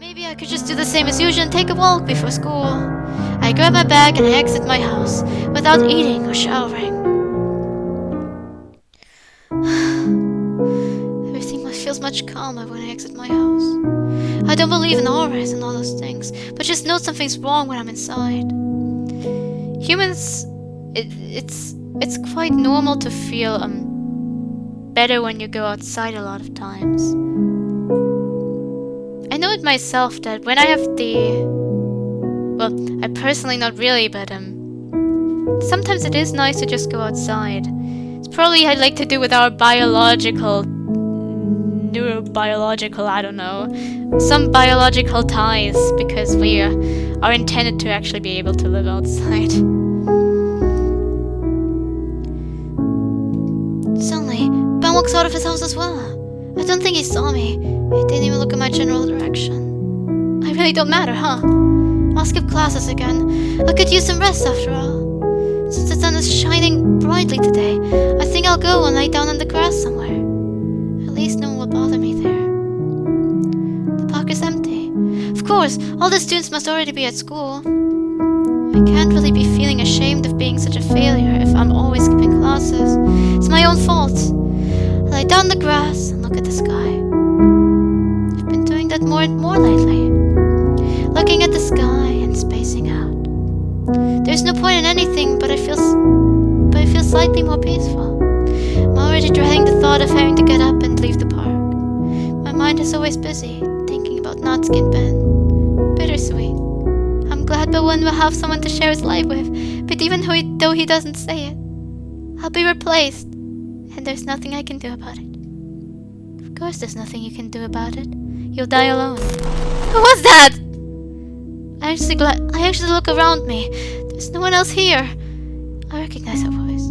Maybe I could just do the same as usual and take a walk before school. I grab my bag and I exit my house without eating or showering. Everything feels much calmer when I exit my house. I don't believe in auras and all those things, but just know something's wrong when I'm inside. Humans, it's quite normal to feel better when you go outside a lot of times. I know it myself that when I have well, I personally not really, but sometimes it is nice to just go outside. It's probably I like to do with our neurobiological, I don't know, some biological ties, because we are intended to actually be able to live outside. Suddenly, Ben walks out of his house as well. I don't think he saw me. He didn't even look in my general direction. I really don't matter, huh? I'll skip classes again. I could use some rest after all. Since the sun is shining brightly today, I think I'll go and lay down on the grass somewhere. At least no one will bother me there. The park is empty. Of course, all the students must already be at school. I can't really be feeling ashamed of being such a failure if I'm always skipping classes. It's my own fault. I lay down on the grass and look at the sky. I've been doing that more and more lately. Looking at the sky and spacing out. There's no point in anything, but I feel slightly more peaceful. I'm already dreading the thought of having to get up and leave the park. My mind is always busy, thinking about not-skin Ben. Bittersweet. I'm glad Ben will have someone to share his life with, but even though he doesn't say it, I'll be replaced, and there's nothing I can do about it. Of course there's nothing you can do about it. You'll die alone. Who was that? I actually look around me. There's no one else here. I recognize her voice.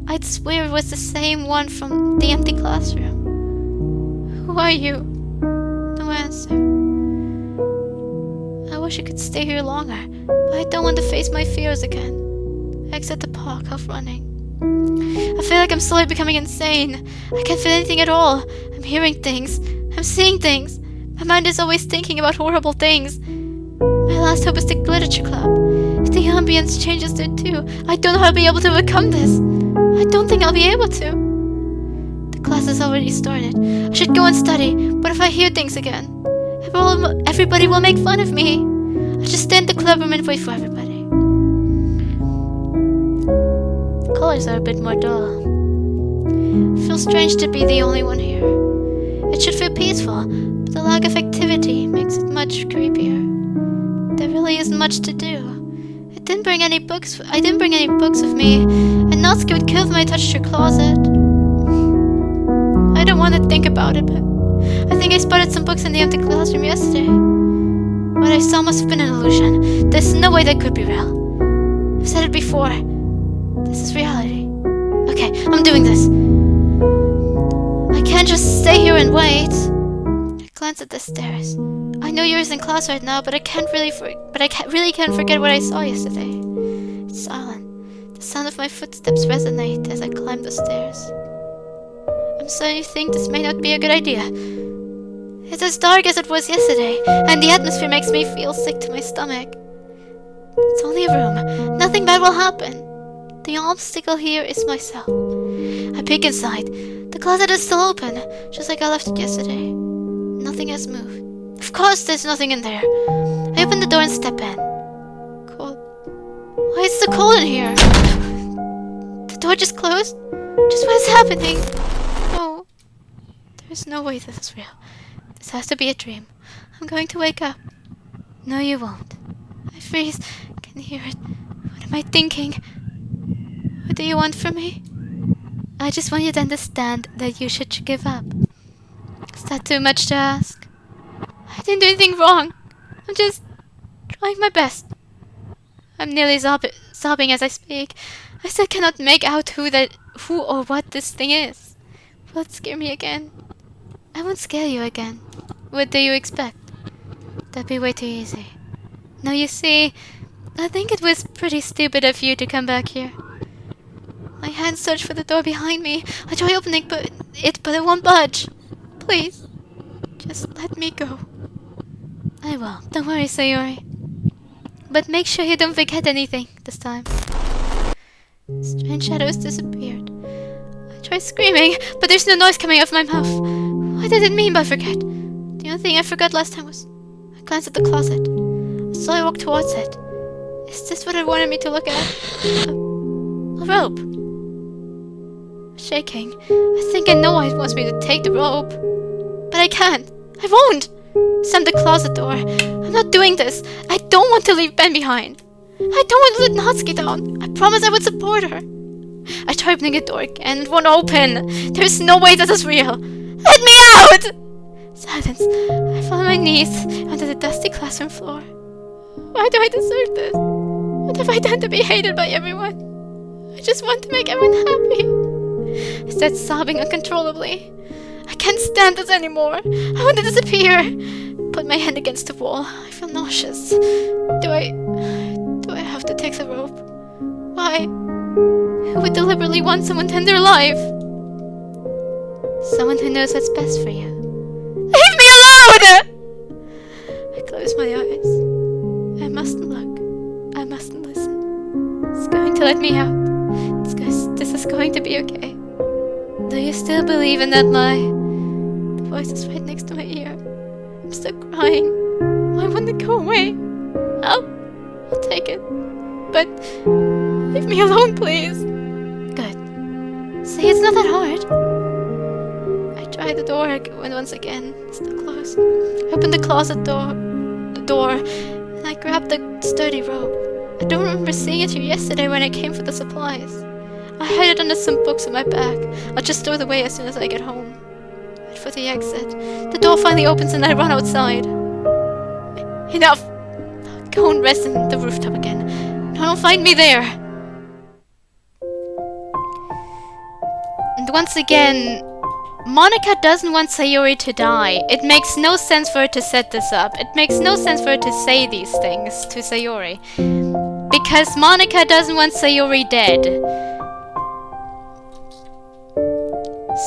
I'd swear it was the same one from the empty classroom. Who are you? No answer. I wish I could stay here longer, but I don't want to face my fears again. I exit the park, half running. I feel like I'm slowly becoming insane. I can't feel anything at all. I'm hearing things. I'm seeing things. My mind is always thinking about horrible things. My last hope is the literature club. If the ambience changes there too, I don't know how to be able to overcome this. I don't think I'll be able to. The class has already started. I should go and study. What if I hear things again? Everybody will make fun of me. I should stay in the clubroom and wait for everybody. The colors are a bit more dull. It feels strange to be the only one here. It should feel peaceful, but the lack of activity makes it much creepier. There really isn't much to do. I didn't bring any books with me, and Natsuki would kill if I touched her closet. I don't want to think about it, but I think I spotted some books in the empty classroom yesterday. What I saw must have been an illusion. There's no way that could be real. I've said it before. This is reality. Okay, I'm doing this. I can't just stay here and wait. I glance at the stairs. I know yours in class right now, but I really can't forget what I saw yesterday. It's silent. The sound of my footsteps resonate as I climb the stairs. I'm starting to think this may not be a good idea. It's as dark as it was yesterday, and the atmosphere makes me feel sick to my stomach. It's only a room. Nothing bad will happen. The obstacle here is myself. I peek inside. The closet is still open, just like I left it yesterday. Nothing has moved. Of course there's nothing in there. I open the door and step in. Cold. Why is it so cold in here? The door just closed? Just what is happening? No. There's no way this is real. This has to be a dream. I'm going to wake up. No, you won't. I freeze. I can hear it. What am I thinking? What do you want from me? I just want you to understand that you should give up. Is that too much to ask? I didn't do anything wrong. I'm just trying my best. I'm nearly sobbing as I speak. I still cannot make out who or what this thing is. Will it scare me again? I won't scare you again. What do you expect? That'd be way too easy. No, you see, I think it was pretty stupid of you to come back here. My hands search for the door behind me. I try opening but it won't budge. Please, just let me go. I will. Don't worry, Sayori. But make sure you don't forget anything this time. Strange shadows disappeared. I tried screaming, but there's no noise coming out of my mouth. What did it mean by forget? The only thing I forgot last time was I glanced at the closet. So I walked towards it. Is this what it wanted me to look at? A rope. Shaking. I think I know why it wants me to take the rope. But I can't. I won't. Slam the closet door. I'm not doing this. I don't want to leave Ben behind. I don't want to let Natsuki down. I promised I would support her. I tried opening the door again. It won't open. There's no way this is real. Let me out! Silence. I fell on my knees onto the dusty classroom floor. Why do I deserve this? What have I done to be hated by everyone? I just want to make everyone happy. I started sobbing uncontrollably. I can't stand this anymore. I want to disappear. Put my hand against the wall. I feel nauseous. Do I have to take the rope? Why? Who would deliberately want someone to end their life? Someone who knows what's best for you. Leave me alone! I close my eyes. I mustn't look. I mustn't listen. It's going to let me out. This is going to be okay. Do you still believe in that lie? The voice is right next to my ear. I'm still crying. Why won't it go away? I'll take it. But leave me alone, please. Good. See, it's not that hard. I tried the door once again. It's still closed. I opened the closet door, and I grabbed the sturdy rope. I don't remember seeing it here yesterday when I came for the supplies. I hide it under some books in my bag. I'll just throw it away as soon as I get home. Wait for the exit. The door finally opens and I run outside. Enough! I'll go and rest in the rooftop again. No, don't find me there! And once again, Monika doesn't want Sayori to die. It makes no sense for her to set this up. It makes no sense for her to say these things to Sayori. Because Monika doesn't want Sayori dead.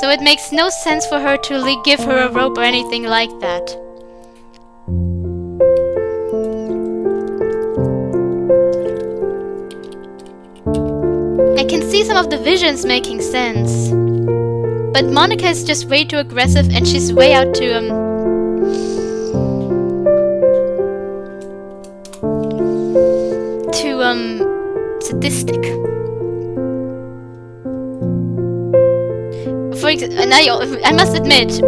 So it makes no sense for her to give her a rope or anything like that. I can see some of the visions making sense. But Monika is just way too aggressive and she's way out to sadistic. And I must admit, who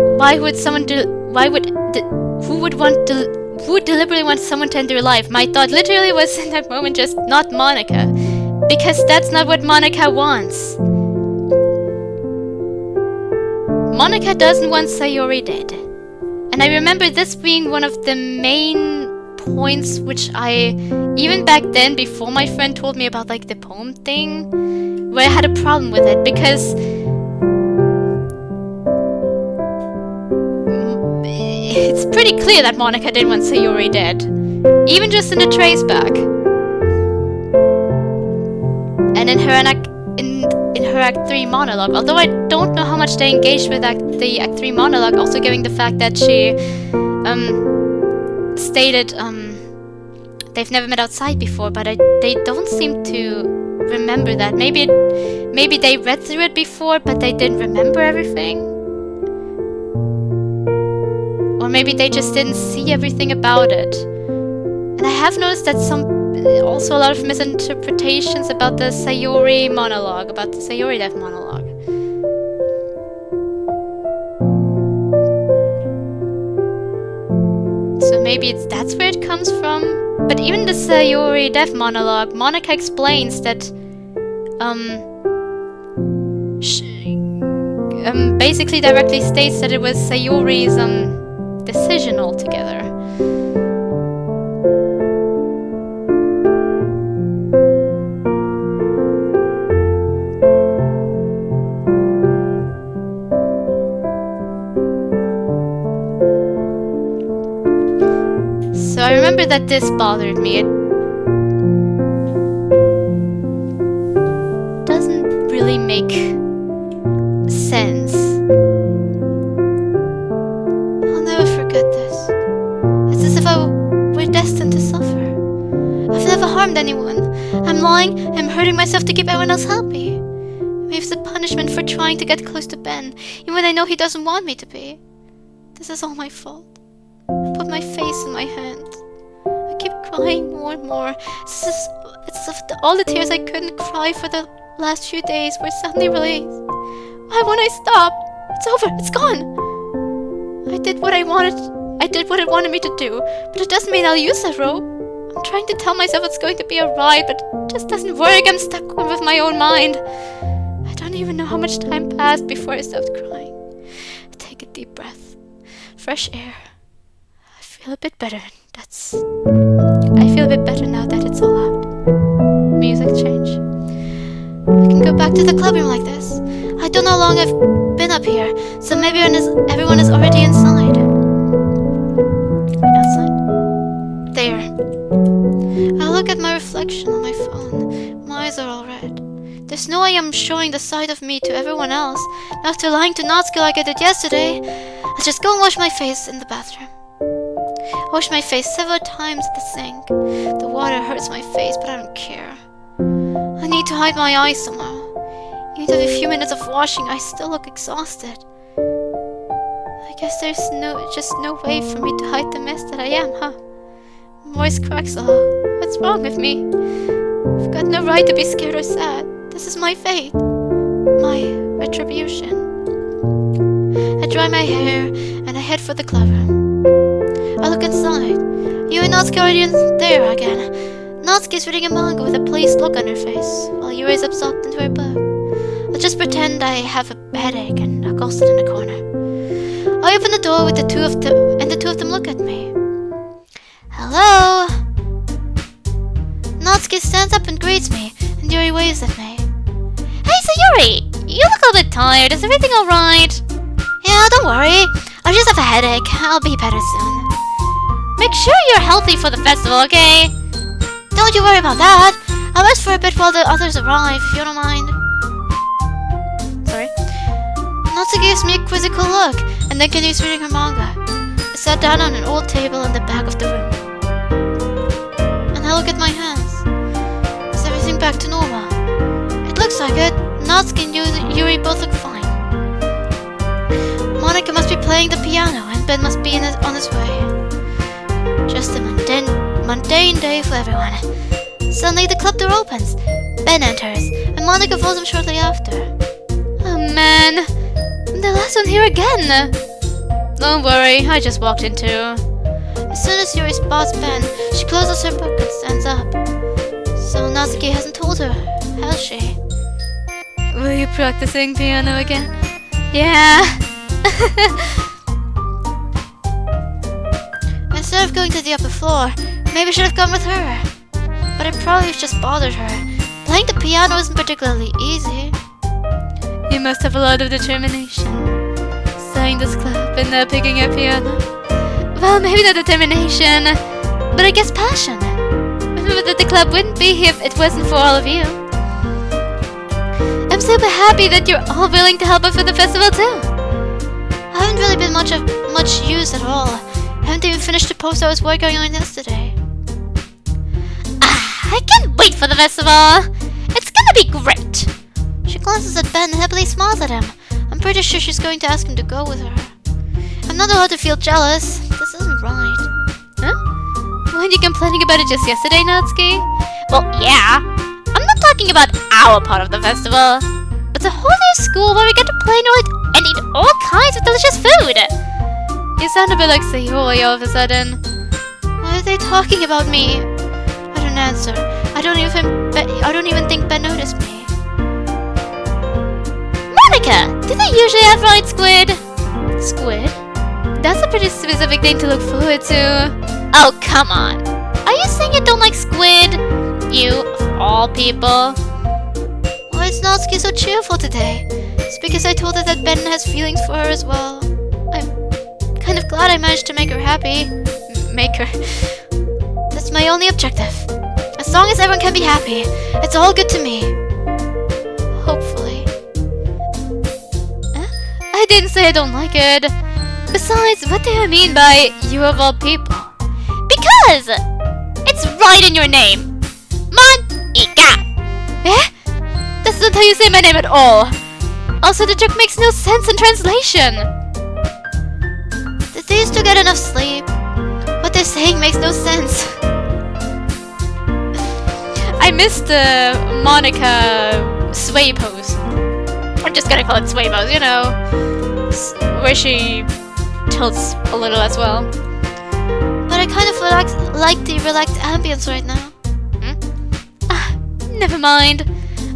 would deliberately want someone to end their life? My thought literally was in that moment just not Monika, because that's not what Monika wants. Monika doesn't want Sayori dead, and I remember this being one of the main points which I, even back then, before my friend told me about like the poem thing, where I had a problem with it, because it's pretty clear that Monika didn't want Sayori dead. Even just in the trace back. And in her Act 3 monologue, although I don't know how much they engaged with the Act 3 monologue, also giving the fact that she stated they've never met outside before, but they don't seem to remember that. Maybe they read through it before, but they didn't remember everything. Or maybe they just didn't see everything about it. And I have noticed that also a lot of misinterpretations about the Sayori monologue, about the Sayori death monologue. So maybe that's where it comes from. But even the Sayori death monologue, Monika explains that basically directly states that it was Sayori's decision altogether. So I remember that this bothered me. It doesn't really make sense. I'll never forget this. It's as if I harmed anyone. I'm lying, I'm hurting myself to keep everyone else happy. Maybe it's a punishment for trying to get close to Ben, even when I know he doesn't want me to be. This is all my fault. I put my face in my hands. I keep crying more and more. It's as if all the tears I couldn't cry for the last few days were suddenly released. Why won't I stop? It's over. It's gone. I did what it wanted me to do, but it doesn't mean I'll use that rope. I'm trying to tell myself it's going to be alright, but it just doesn't work. I'm stuck with my own mind. I don't even know how much time passed before I stopped crying. I take a deep breath. Fresh air. I feel a bit better. I feel a bit better now that it's all out. Music change. I can go back to the club room like this. I don't know how long I've been up here, so maybe everyone is already inside. Outside? There. I look at my reflection on my phone. My eyes are all red. There's no way I'm showing the side of me to everyone else. After lying to Natsuki like I did yesterday, I'll just go and wash my face in the bathroom. I wash my face several times at the sink. The water hurts my face, but I don't care. I need to hide my eyes somehow. Even after a few minutes of washing, I still look exhausted. I guess there's just no way for me to hide the mess that I am, huh? My voice cracks a lot. What's wrong with me? I've got no right to be scared or sad. This is my fate. My retribution. I dry my hair and I head for the club room. I look inside. Yuri and Natsuki are already there again. Natsuki's reading a manga with a pleased look on her face, while Yuri is absorbed into her book. I'll just pretend I have a headache and I'll go sit in the corner. I open the door with the two of them look at me. Hello? Natsuki stands up and greets me, and Yuri waves at me. Hey, so Yuri, you look a little bit tired. Is everything alright? Yeah, don't worry. I just have a headache. I'll be better soon. Make sure you're healthy for the festival, okay? Don't you worry about that. I'll rest for a bit while the others arrive, if you don't mind. Sorry. Natsuki gives me a quizzical look, and then continues reading her manga. I sat down on an old table in the back of the room. And I look at my hands. Is everything back to normal? It looks like it. Natsuki and Yuri both look fine. Monika must be playing the piano, and Ben must be on his way. Just a mundane day for everyone. Suddenly the club door opens. Ben enters, and Monika follows him shortly after. Oh man, I'm the last one here again. Don't worry, I just walked in too. As soon as Yuri spots Ben, she closes her book and stands up. So Natsuki hasn't told her, has she? Were you practicing piano again? Yeah. Instead of going to the upper floor, maybe I should have gone with her. But it probably just bothered her. Playing the piano isn't particularly easy. You must have a lot of determination. Starting this club and now picking up piano. Well, maybe not determination, but I guess passion. Remember that the club wouldn't be here if it wasn't for all of you. I'm super happy that you're all willing to help us for the festival too. I haven't really been much use at all. I haven't even finished the post I was working on yesterday. I can't wait for the festival. It's gonna be great. She glances at Ben and happily smiles at him. I'm pretty sure she's going to ask him to go with her. I'm not allowed to feel jealous. This isn't right. Huh? Weren't you complaining about it just yesterday, Natsuki? Well, yeah. I'm not talking about our part of the festival. It's a whole new school where we get to play and eat all kinds of delicious food. You sound a bit like Sayori all of a sudden. Why are they talking about me? I don't answer. I don't even think Ben noticed me. Monika, do they usually have fried squid? Squid? That's a pretty specific thing to look forward to. Oh, come on. Are you saying you don't like squid? You, of all people. Why is Natsuki so cheerful today? It's because I told her that Ben has feelings for her as well. I'm kind of glad I managed to make her happy. Make her. That's my only objective. As long as everyone can be happy, it's all good to me. Hopefully. I didn't say I don't like it. Besides, what do you mean by you of all people? Because it's right in your name. Eh? That's not how you say my name at all. Also, the joke makes no sense in translation. Did these two get enough sleep? What they're saying makes no sense. I missed the Monika sway pose. I'm just gonna call it sway pose, you know, where she tilts a little as well. But I kind of like the relaxed ambience right now. Never mind.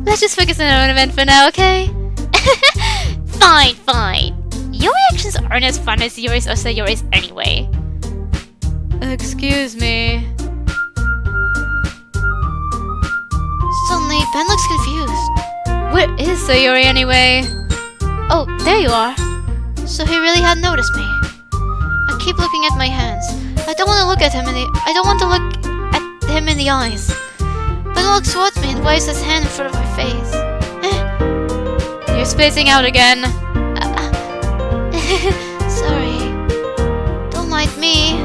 Let's just focus on our own event for now, okay? Fine, fine. Your reactions aren't as fun as yours or so yours anyway. Excuse me. Suddenly, Ben looks confused. Where is Sayori anyway? Oh, there you are. So he really had noticed me. I keep looking at my hands. I don't want to look at him in the eyes. Ben looks towards me and waves his hand in front of my face. You're spacing out again. Sorry. Don't mind me.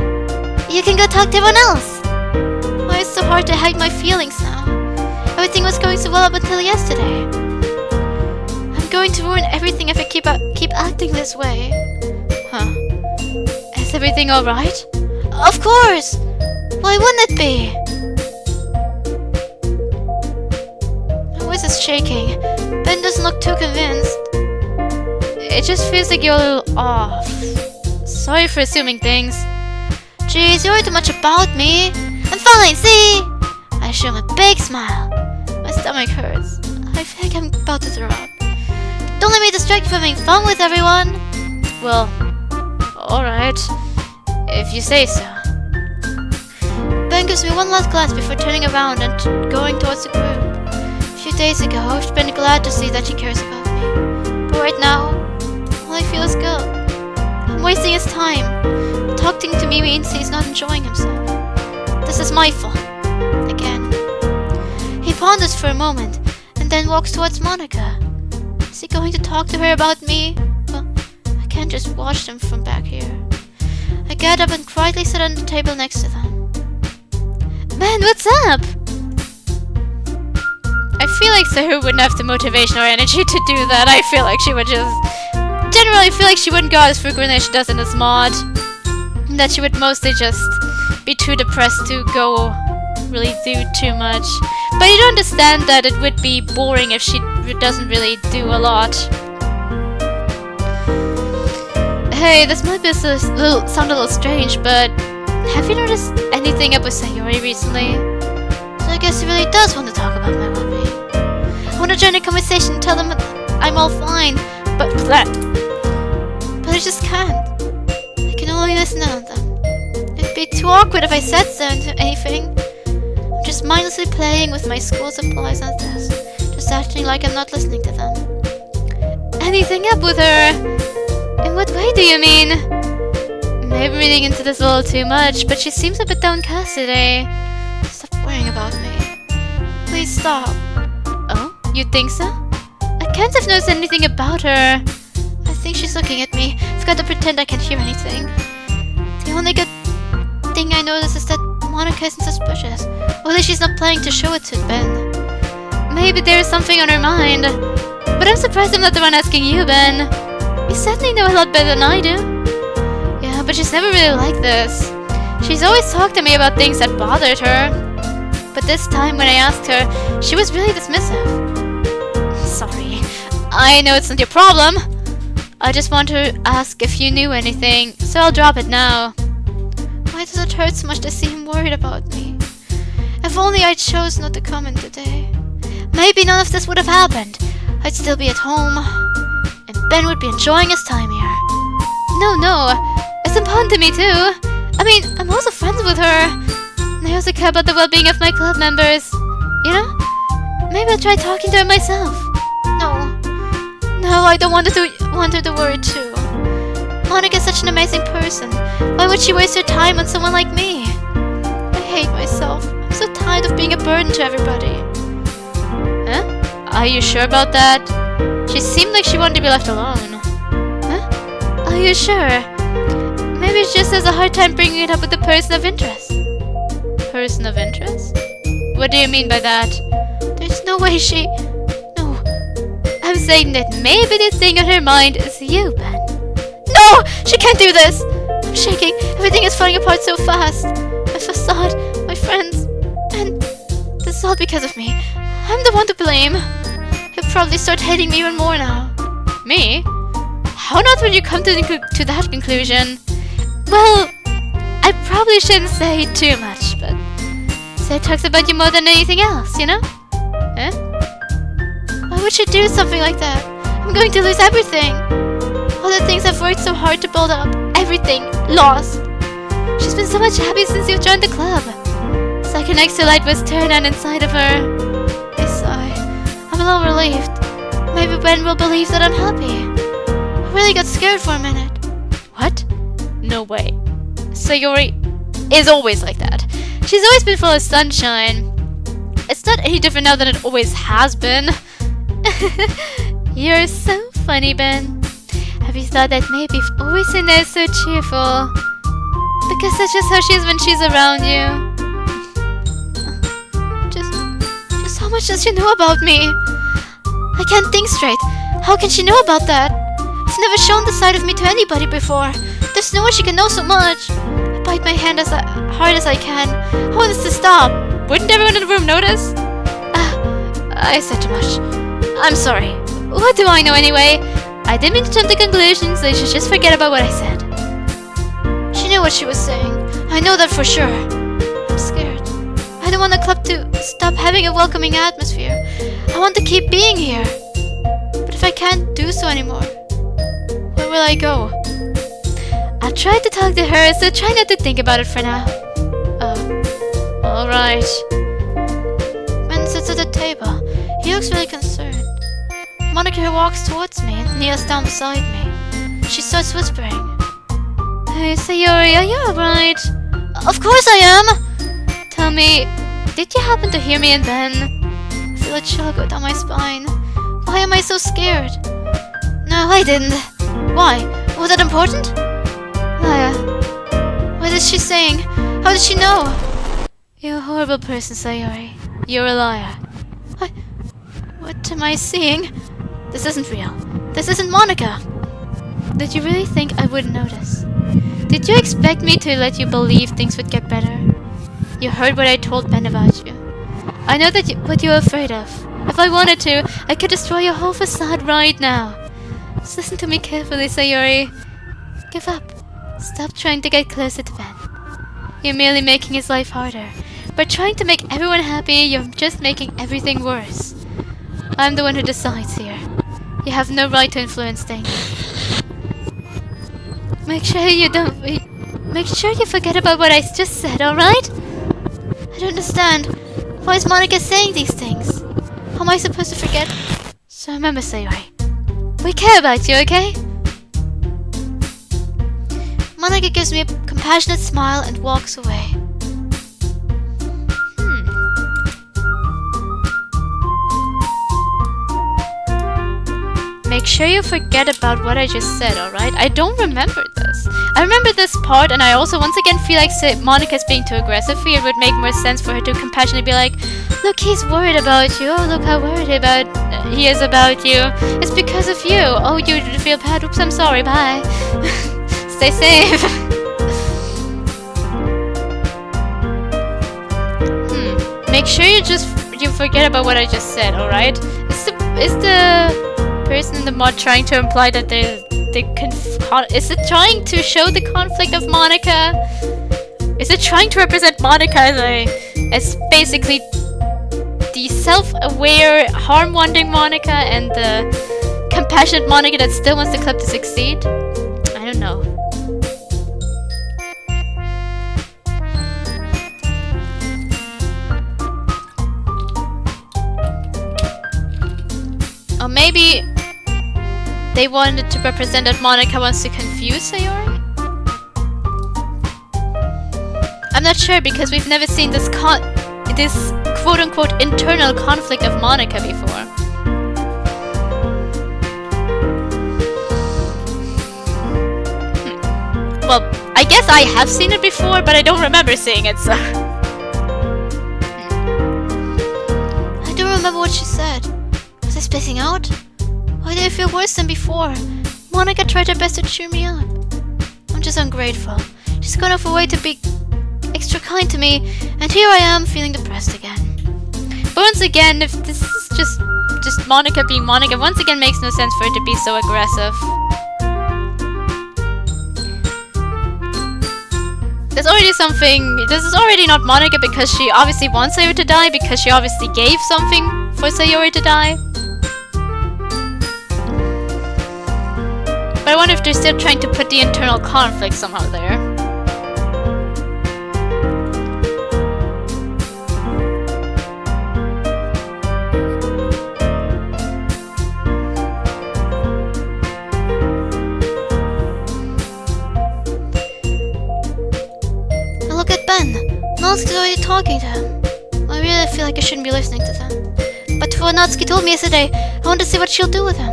You can go talk to everyone else. Why is it so hard to hide my feelings now? Everything was going so well up until yesterday. I'm going to ruin everything if I keep acting this way. Huh. Is everything alright? Of course! Why wouldn't it be? My voice is shaking. Ben doesn't look too convinced. It just feels like you're a little off. Sorry for assuming things. Jeez, you worry too much about me. I'm fine, see? I show him a big smile. My stomach hurts. I feel like I'm about to throw up. Don't let me distract you from having fun with everyone. Well, alright. If you say so. Ben gives me one last glance before turning around and going towards the group. A few days ago, I've been glad to see that he cares about me. But right now, all I feel is guilt. I'm wasting his time. Talking to me means he's not enjoying himself. This is my fault. Again. He ponders for a moment, and then walks towards Monika. Is he going to talk to her about me? Well, I can't just watch them from back here. I get up and quietly sit on the table next to them. Man, what's up? I feel like Sahu wouldn't have the motivation or energy to do that. I feel like she would just... Generally, I feel like she wouldn't go as frequently as she does in this mod. That she would mostly just be too depressed to go really do too much. But you do understand that it would be boring if she doesn't really do a lot. Hey, this might be sound a little strange, but have you noticed anything up with Sayori recently? So I guess he really does want to talk about my well-being. I want to join a conversation and tell them I'm all fine, but I just can't. I can only listen to them. It'd be too awkward if I said anything. I'm just mindlessly playing with my school supplies on the desk, just acting like I'm not listening to them. Anything up with her? In what way do you mean? Maybe reading into this a little too much, but she seems a bit downcast today. Stop worrying about me. Please stop. Oh, you think so? I can't have noticed anything about her. I think she's looking at me. I've got to pretend I can't hear anything. The only good thing I notice is that Monika isn't suspicious. Or at least she's not planning to show it to Ben. Maybe there is something on her mind. But I'm surprised I'm not the one asking you, Ben. You certainly know a lot better than I do. Yeah, but she's never really like this. She's always talked to me about things that bothered her. But this time when I asked her, she was really dismissive. Sorry. I know it's not your problem. I just want to ask if you knew anything, so I'll drop it now. Why does it hurt so much to see him worried about me? If only I chose not to come in today. Maybe none of this would have happened. I'd still be at home. And Ben would be enjoying his time here. No. It's important to me too. I mean, I'm also friends with her. And I also care about the well-being of my club members. You know? Maybe I'll try talking to her myself. No, I don't want her to worry too. Monika's such an amazing person. Why would she waste her time on someone like me? I hate myself. I'm so tired of being a burden to everybody. Huh? Are you sure about that? She seemed like she wanted to be left alone. Huh? Are you sure? Maybe she just has a hard time bringing it up with the person of interest. Person of interest? What do you mean by that? There's There's no way she... No. I'm saying that maybe the thing on her mind is you, Ben. No! She can't do this! I'm shaking. Everything is falling apart so fast. My facade, my friends, and this is all because of me. I'm the one to blame. He'll probably start hating me even more now. Me? How not when you come to that conclusion? Well, I probably shouldn't say too much, but say it talks about you more than anything else, you know? Eh? Why would she do something like that? I'm going to lose everything. All the things I've worked so hard to build up. Everything. Lost. She's been so much happy since you've joined the club. It's like an extra light was turned on inside of her. I sigh. I'm a little relieved. Maybe Ben will believe that I'm happy. I really got scared for a minute. What? No way. Sayori is always like that. She's always been full of sunshine. It's not any different now than it always has been. You're so funny, Ben. Have you thought that maybe you've always seen her so cheerful? Because that's just how she is when she's around you. Just how much does she know about me? I can't think straight. How can she know about that? I've never shown the side of me to anybody before. There's no way she can know so much. I bite my hand as hard as I can. I want this to stop. Wouldn't everyone in the room notice? I said too much. I'm sorry. What do I know anyway? I didn't mean to jump to conclusions, so you should just forget about what I said. She knew what she was saying. I know that for sure. I'm scared. I don't want the club to stop having a welcoming atmosphere. I want to keep being here. But if I can't do so anymore, where will I go? I tried to talk to her, so try not to think about it for now. Alright. Ben sits at the table. He looks really concerned. Monika walks towards me and kneels down beside me. She starts whispering. Hey, Sayori, are you alright? Of course I am! Tell me, did you happen to hear me and Ben? I feel a chill go down my spine. Why am I so scared? No, I didn't. Why? Was that important? Laya. What is she saying? How did she know? You're a horrible person, Sayori. You're a liar. What am I seeing? This isn't real. This isn't Monika. Did you really think I wouldn't notice? Did you expect me to let you believe things would get better? You heard what I told Ben about you. I know that what you're afraid of. If I wanted to, I could destroy your whole facade right now. Just listen to me carefully, Sayori. Give up. Stop trying to get closer to Ben. You're merely making his life harder. By trying to make everyone happy, you're just making everything worse. I'm the one who decides here. You have no right to influence things. Make sure you forget about what I just said, alright? I don't understand. Why is Monika saying these things? How am I supposed to forget? So remember, Sayori. We care about you, okay? Monika gives me a compassionate smile and walks away. Make sure you forget about what I just said, alright? I don't remember this. I remember this part, and I also once again feel like Monika's being too aggressive here. It would make more sense for her to compassionately be like, look, he's worried about you. Oh, look how worried he is about you. It's because of you. Oh, you feel bad. Oops, I'm sorry. Bye. Stay safe. Make sure you forget about what I just said, alright? Is the person in the mod trying to imply that is it trying to show the conflict of Monika? Is it trying to represent Monika as basically the self-aware, harm-wanting Monika and the compassionate Monika that still wants the club to succeed? I don't know. Or maybe they wanted to represent that Monika wants to confuse Sayori? I'm not sure because we've never seen this quote-unquote internal conflict of Monika before. Well, I guess I have seen it before, but I don't remember seeing it, so... remember what she said. Was I spacing out? Why did I feel worse than before? Monika tried her best to cheer me up. I'm just ungrateful. She's gone off her way to be extra kind to me, and here I am feeling depressed again. But once again, if this is just Monika being Monika, once again makes no sense for it to be so aggressive. There's already something. This is already not Monika because she obviously wants Sayori to die, because she obviously gave something for Sayori to die. But I wonder if they're still trying to put the internal conflict somehow there. Now look at Ben. Natsuki's already talking to him. I really feel like I shouldn't be listening to them. But for what Natsuki told me yesterday, I want to see what she'll do with him.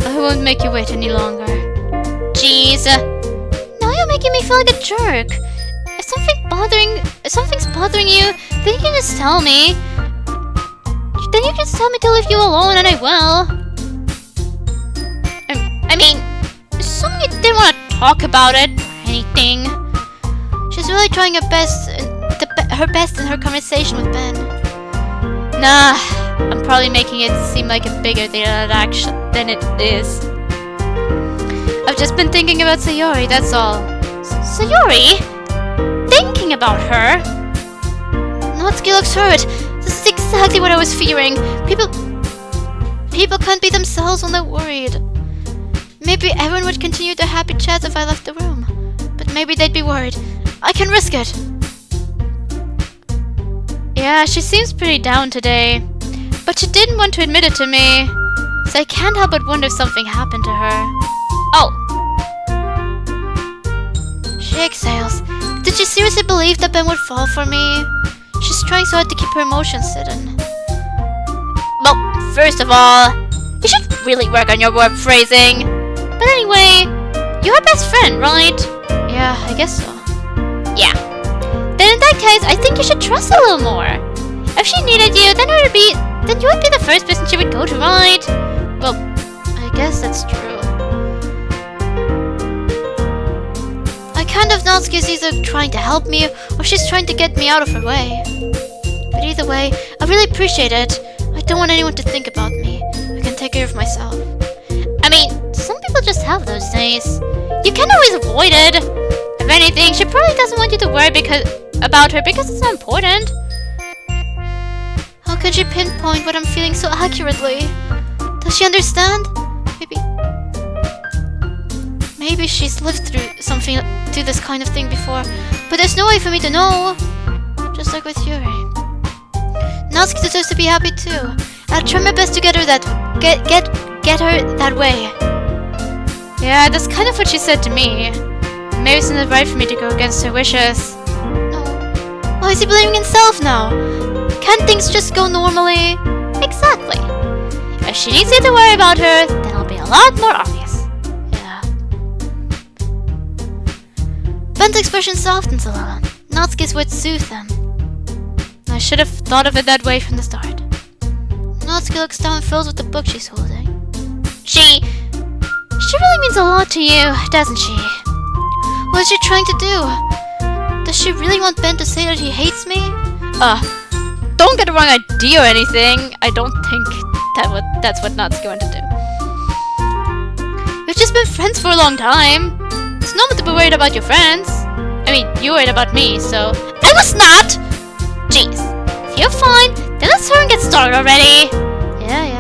I won't make you wait any longer. Jeez. Now you're making me feel like a jerk. If something's bothering you, then you can just tell me. Then you can just tell me to leave you alone and I will. I mean, assuming you didn't want to talk about it or anything. She's really trying her best in her conversation with Ben. Nah, I'm probably making it seem like a bigger deal than it is. I've just been thinking about Sayori, that's all. Sayori? Thinking about her? Natsuki looks hurt. This is exactly what I was fearing. People can't be themselves when they're worried. Maybe everyone would continue their happy chats if I left the room. But maybe they'd be worried. I can risk it. Yeah, she seems pretty down today. But she didn't want to admit it to me. So I can't help but wonder if something happened to her. Oh. She exhales. Did she seriously believe that Ben would fall for me? She's trying so hard to keep her emotions hidden. Well, first of all, you should really work on your word phrasing. But anyway, you're her best friend, right? Yeah, I guess so. Yeah. Then in that case, I think you should trust a little more. If she needed you, then you would be the first person she would go to, right? Well, I guess that's true. I kind of know Natsuki is either trying to help me or she's trying to get me out of her way. But either way, I really appreciate it. I don't want anyone to think about me. I can take care of myself. I mean, some people just have those days. You can't always avoid it. If anything, she probably doesn't want you to worry about her because it's not important. How can she pinpoint what I'm feeling so accurately? Does she understand? Maybe she's lived through this kind of thing before, but there's no way for me to know. Just like with Yuri. Natsuki deserves to be happy too. I'll try my best to get her that way. Yeah, that's kind of what she said to me. Maybe it's not right for me to go against her wishes. No. Why is he blaming himself now? Can't things just go normally? Exactly. If she needs you to worry about her, then it'll be a lot more obvious. Yeah. Ben's expression softens a little. Natsuki's words soothe them. I should have thought of it that way from the start. Natsuki looks down and fills with the book she's holding. She really means a lot to you, doesn't she? What is she trying to do? Does she really want Ben to say that he hates me? Don't get the wrong idea or anything. I don't think that's what Natsuki wanted to do. We've just been friends for a long time. It's normal to be worried about your friends. I mean, you worried about me, so... I was not! Jeez. If you're fine, then let's hurry and get started already. Yeah.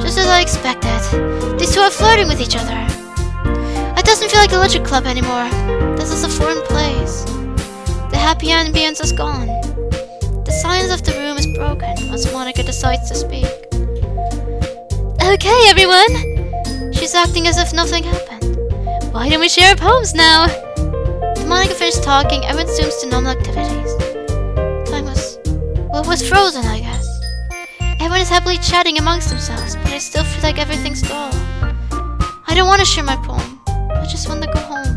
Just as I expected. These two are flirting with each other. It doesn't feel like a leisure club anymore. This is a foreign place. The happy ambience is gone. The silence of the room is broken once Monika decides to speak. Okay, everyone. She's acting as if nothing happened. Why don't we share our poems now? When Monika finished talking, everyone zooms to normal activities. Time was frozen, I guess. Everyone is happily chatting amongst themselves, but I still feel like everything's dull. I don't want to share my poem. I just want to go home.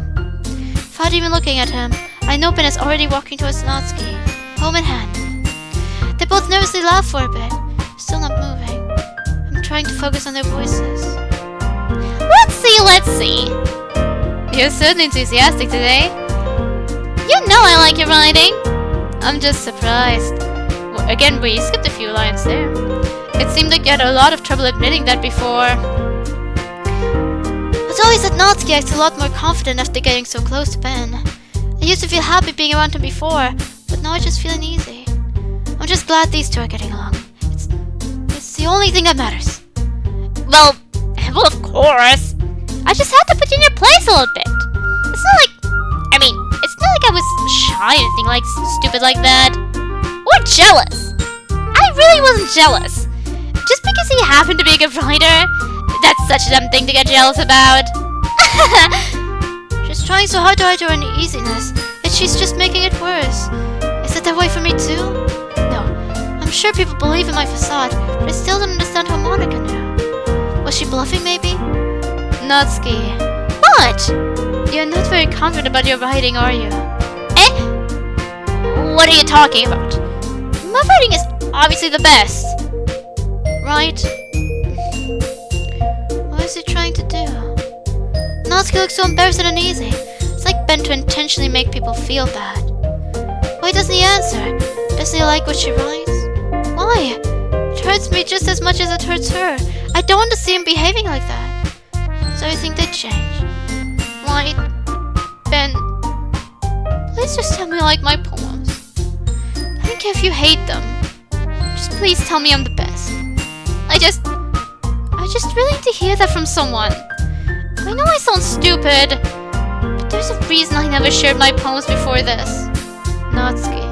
Without even looking at him, I know Ben is already walking towards Natsuki. poem in hand. They both nervously laugh for a bit, still not moving. I'm trying to focus on their voices. Let's see. You're certainly enthusiastic today. You know I like your writing. I'm just surprised. Again, we skipped a few lines there. It seemed like you had a lot of trouble admitting that before. It's always that Natsuki acts a lot more confident after getting so close to Ben. I used to feel happy being around him before, but now I just feel uneasy. I'm just glad these two are getting along. It's the only thing that matters. Well, of course. I just had to put you in your place a little bit. It's not like I was shy or anything like stupid like that. Or jealous. I really wasn't jealous. Just because he happened to be a good writer, that's such a dumb thing to get jealous about. She's trying so hard to hide her uneasiness that she's just making it worse. Is it that way for me too? No. I'm sure people believe in my facade, but I still don't understand how Monika knew. Was she bluffing maybe? Natsuki. What? You're not very confident about your writing, are you? What are you talking about? My writing is obviously the best. Right? What is he trying to do? Natsuki looks so embarrassed and uneasy. It's like bent to intentionally make people feel bad. Why doesn't he answer? Doesn't he like what she writes? Why? It hurts me just as much as it hurts her. I don't want to see him behaving like that. So I think they'd change. Why? Ben, please just tell me you like my poems. I don't care if you hate them. Just please tell me I'm the best. I just really need to hear that from someone. I know I sound stupid, but there's a reason I never shared my poems before this. Natsuki.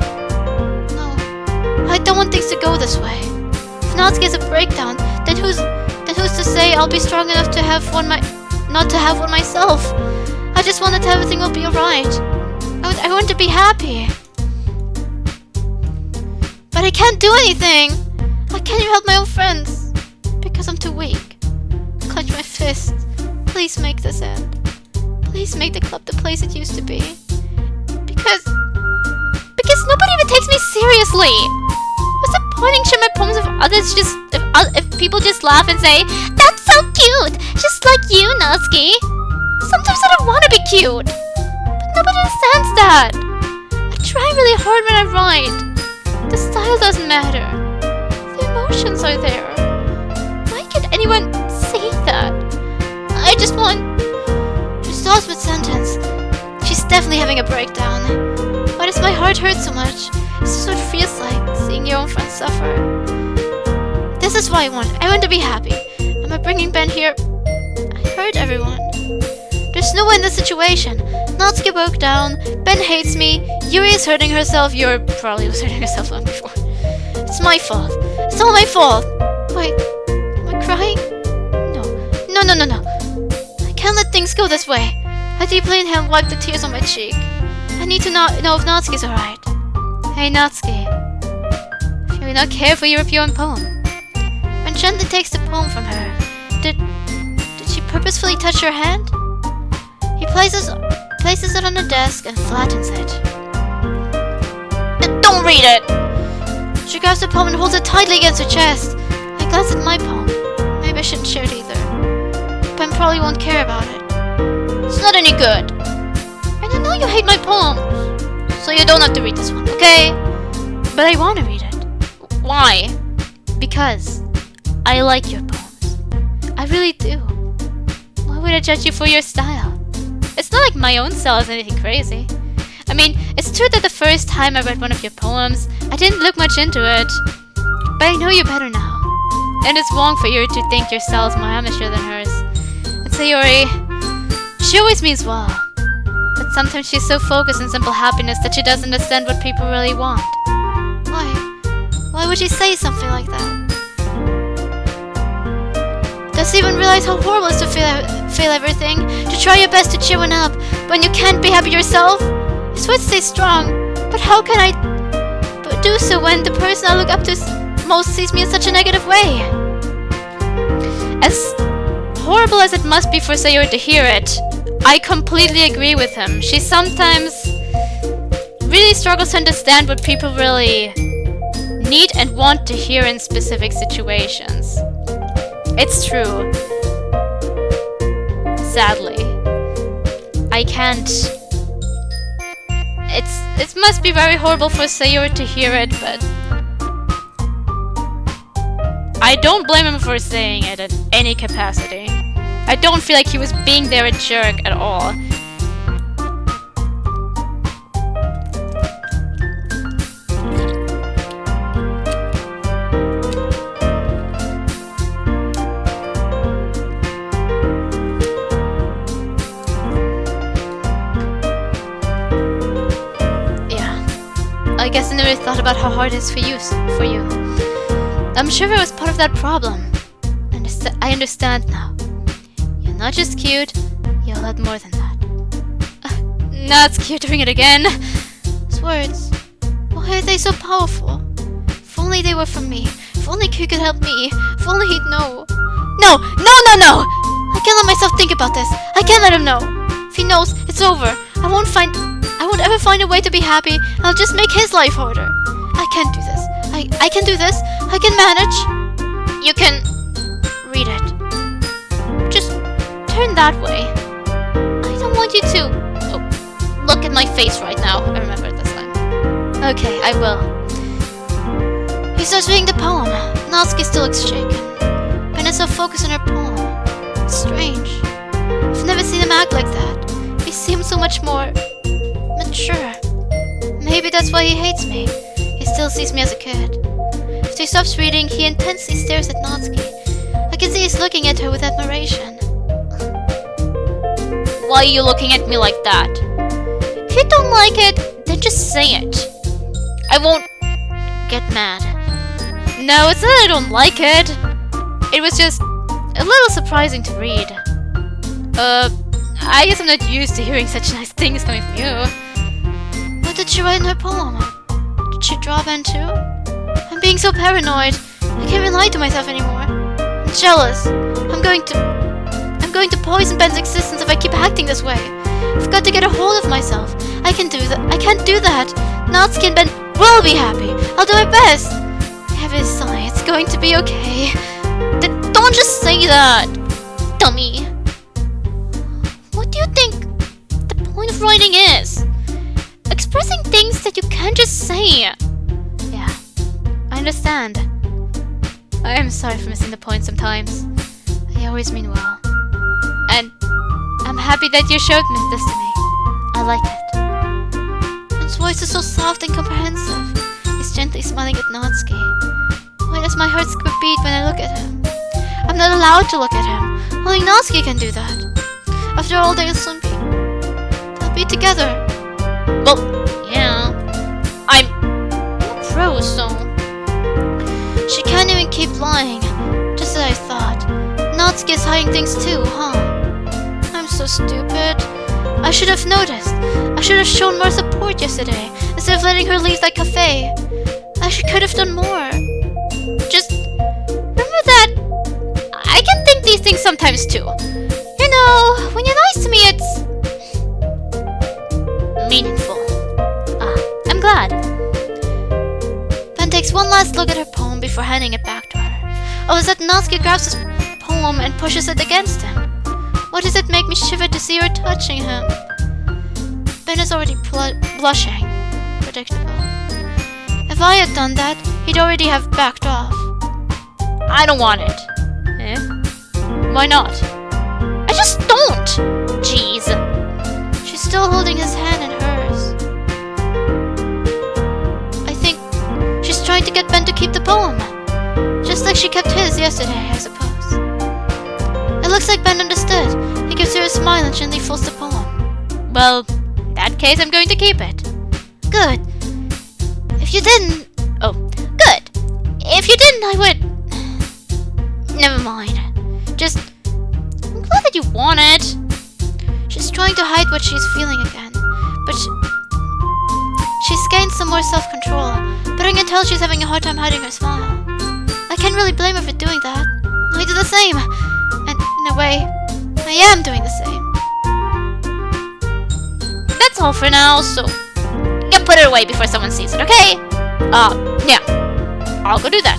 No, I don't want things to go this way. If Natsuki has a breakdown, then who's to say I'll be strong enough to have one not to have one myself? I just want that everything will be alright. I want to be happy. But I can't do anything. I can't even help my own friends. Because I'm too weak. I clench my fist. Please make this end. Please make the club the place it used to be. Because nobody even takes me seriously. What's the point in sharing my poems if people just laugh and say, "That's so cute, just like you, Natsuki." Sometimes I don't want to be cute, but nobody understands that. I try really hard when I write. The style doesn't matter. The emotions are there. Why can't anyone say that? I just want... She stops mid-sentence. She's definitely having a breakdown. Why does my heart hurt so much? This is what it feels like, seeing your own friends suffer. This is what I want. I want to be happy. Am I bringing Ben here? I hurt everyone. There's no one in this situation. Natsuki broke down. Ben hates me. Yuri is hurting herself. Yuri probably was hurting herself long before. It's my fault. It's all my fault. Wait, am I crying? No. I can't let things go this way. I deeply inhale and wipe the tears on my cheek. I need to know if Natsuki's alright. Hey Natsuki. If you're not careful, you rip your own poem. Ben gently takes the poem from her. Did she purposefully touch her hand? He places it on the desk and flattens it. Don't read it! She grabs the poem and holds it tightly against her chest. I glance at my poem. Maybe I shouldn't share it either. Ben probably won't care about it. It's not any good. And I know you hate my poems. So you don't have to read this one, okay? But I want to read it. Why? Because I like your poems. I really do. Why would I judge you for your style? It's not like my own style is anything crazy. I mean, it's true that the first time I read one of your poems, I didn't look much into it. But I know you better now. And it's wrong for you to think your style is more amateur than hers. And Sayori, she always means well. But sometimes she's so focused on simple happiness that she doesn't understand what people really want. Why? Why would she say something like that? Does she even realize how horrible it is to feel everything? To try your best to cheer one up when you can't be happy yourself? I swear to stay strong, but how can I do so when the person I look up to most sees me in such a negative way? As horrible as it must be for Sayori to hear it, I completely agree with him. She sometimes really struggles to understand what people really need and want to hear in specific situations. It's true. Sadly. I can't... It must be very horrible for Sayori to hear it, but... I don't blame him for saying it in any capacity. I don't feel like he was being there a jerk at all. I guess I never thought about how hard it is for you. I'm sure I was part of that problem. I understand now. You're not just cute, you're a lot more than that. Not cute, doing it again. Those words, why are they so powerful? If only they were from me. If only Q could help me. If only he'd know. No! I can't let myself think about this. I can't let him know. If he knows, it's over. I won't ever find a way to be happy. I'll just make his life harder. I can't do this. I can do this. I can manage. You can read it. Just turn that way. I don't want you to... Oh, look at my face right now. I remember this time. Okay, I will. He starts reading the poem. Natsuki still looks shaken. Ben is so focused on her poem. It's strange. I've never seen him act like that. He seems so much more... mature. Maybe that's why he hates me. He still sees me as a kid. After he stops reading, he intensely stares at Natsuki. I can see he's looking at her with admiration. Why are you looking at me like that? If you don't like it, then just say it. I won't get mad. No, it's not that I don't like it. It was just a little surprising to read. I guess I'm not used to hearing such nice things coming from you. What did she write in her poem? Did she draw Ben too? I'm being so paranoid. I can't even lie to myself anymore. I'm jealous. I'm going to poison Ben's existence if I keep acting this way. I've got to get a hold of myself. I can do that. I can't do that. Natsuki and Ben will be happy. I'll do my best. Heavy sigh. It's going to be okay. Don't just say that, dummy. What do you think the point of writing is? Expressing things that you can't just say. Yeah, I understand. I am sorry for missing the point sometimes. I always mean well. And I'm happy that you showed me this to me. I like it. His voice is so soft and comprehensive. He's gently smiling at Natsuki. Why does my heart skip a beat when I look at him? I'm not allowed to look at him. Only Natsuki can do that. After all, they'll soon be... they'll be together. Well, yeah. I'm a pro, so... She can't even keep lying. Just as I thought. Natsuki is hiding things too, huh? I'm so stupid. I should have noticed. I should have shown more support yesterday, instead of letting her leave that cafe. Could have done more. Just remember that I can think these things sometimes too. You know, when you're nice to me, it's meaningful. I'm glad. Ben takes one last look at her poem before handing it back to her. All of a sudden, Natsuki grabs his poem and pushes it against him. Why does it make me shiver to see her touching him? Ben is already blushing. Predictable. If I had done that, he'd already have backed off. I don't want it. Eh? Why not? I just don't! Jeez. She's still holding his hand in hers. I think she's trying to get Ben to keep the poem. Just like she kept his yesterday, I suppose. It looks like Ben understood. He gives her a smile and gently folds the poem. Well, in that case, I'm going to keep it. Good. If you didn't... Oh, good. If you didn't, I would... Never mind. Just... I'm glad that you want it. She's trying to hide what she's feeling again. But she's gained some more self-control. But I can tell she's having a hard time hiding her smile. I can't really blame her for doing that. I do the same. And in a way, I am doing the same. That's all for now, so... You put put it away before someone sees it, okay? Yeah. I'll go do that.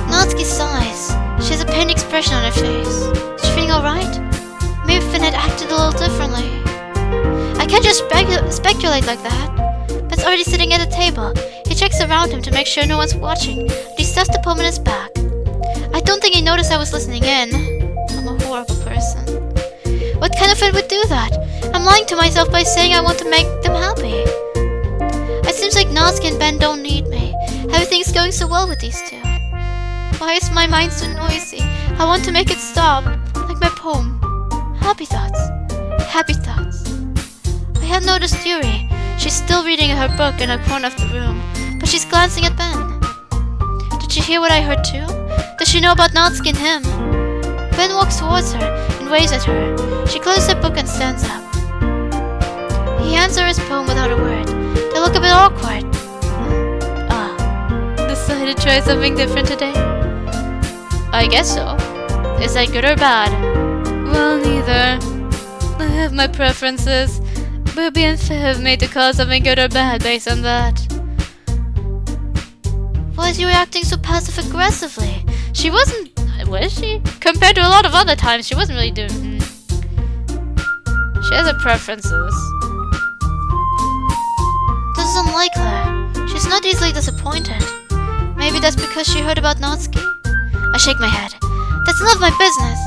Natsuki sighs. She has a pained expression on her face. Is she feeling alright? Maybe Finn had acted a little differently. I can't just speculate like that. Ben's already sitting at the table. He checks around him to make sure no one's watching, and he stuffs the poem in his back. I don't think he noticed I was listening in. I'm a horrible person. What kind of friend would do that? I'm lying to myself by saying I want to make them happy. It seems like Natsuki and Ben don't need me. Everything's going so well with these two. Why is my mind so noisy? I want to make it stop. Like my poem. Happy thoughts. Happy thoughts. I had noticed Yuri. She's still reading her book in a corner of the room, but she's glancing at Ben. Did she hear what I heard too? Does she know about Natsuki and him? Ben walks towards her and waves at her. She closes her book and stands up. He hands her his poem without a word. They look a bit awkward. Decided to try something different today? I guess so. Is that good or bad? Well, neither. I have my preferences, but it would be unfair of me to call something good or bad based on that. Why is you reacting so passive-aggressively? She wasn't... was she? Compared to a lot of other times, she wasn't really doing... She has her preferences. Doesn't like her. She's not easily disappointed. Maybe that's because she heard about Natsuki? I shake my head. That's none of my business.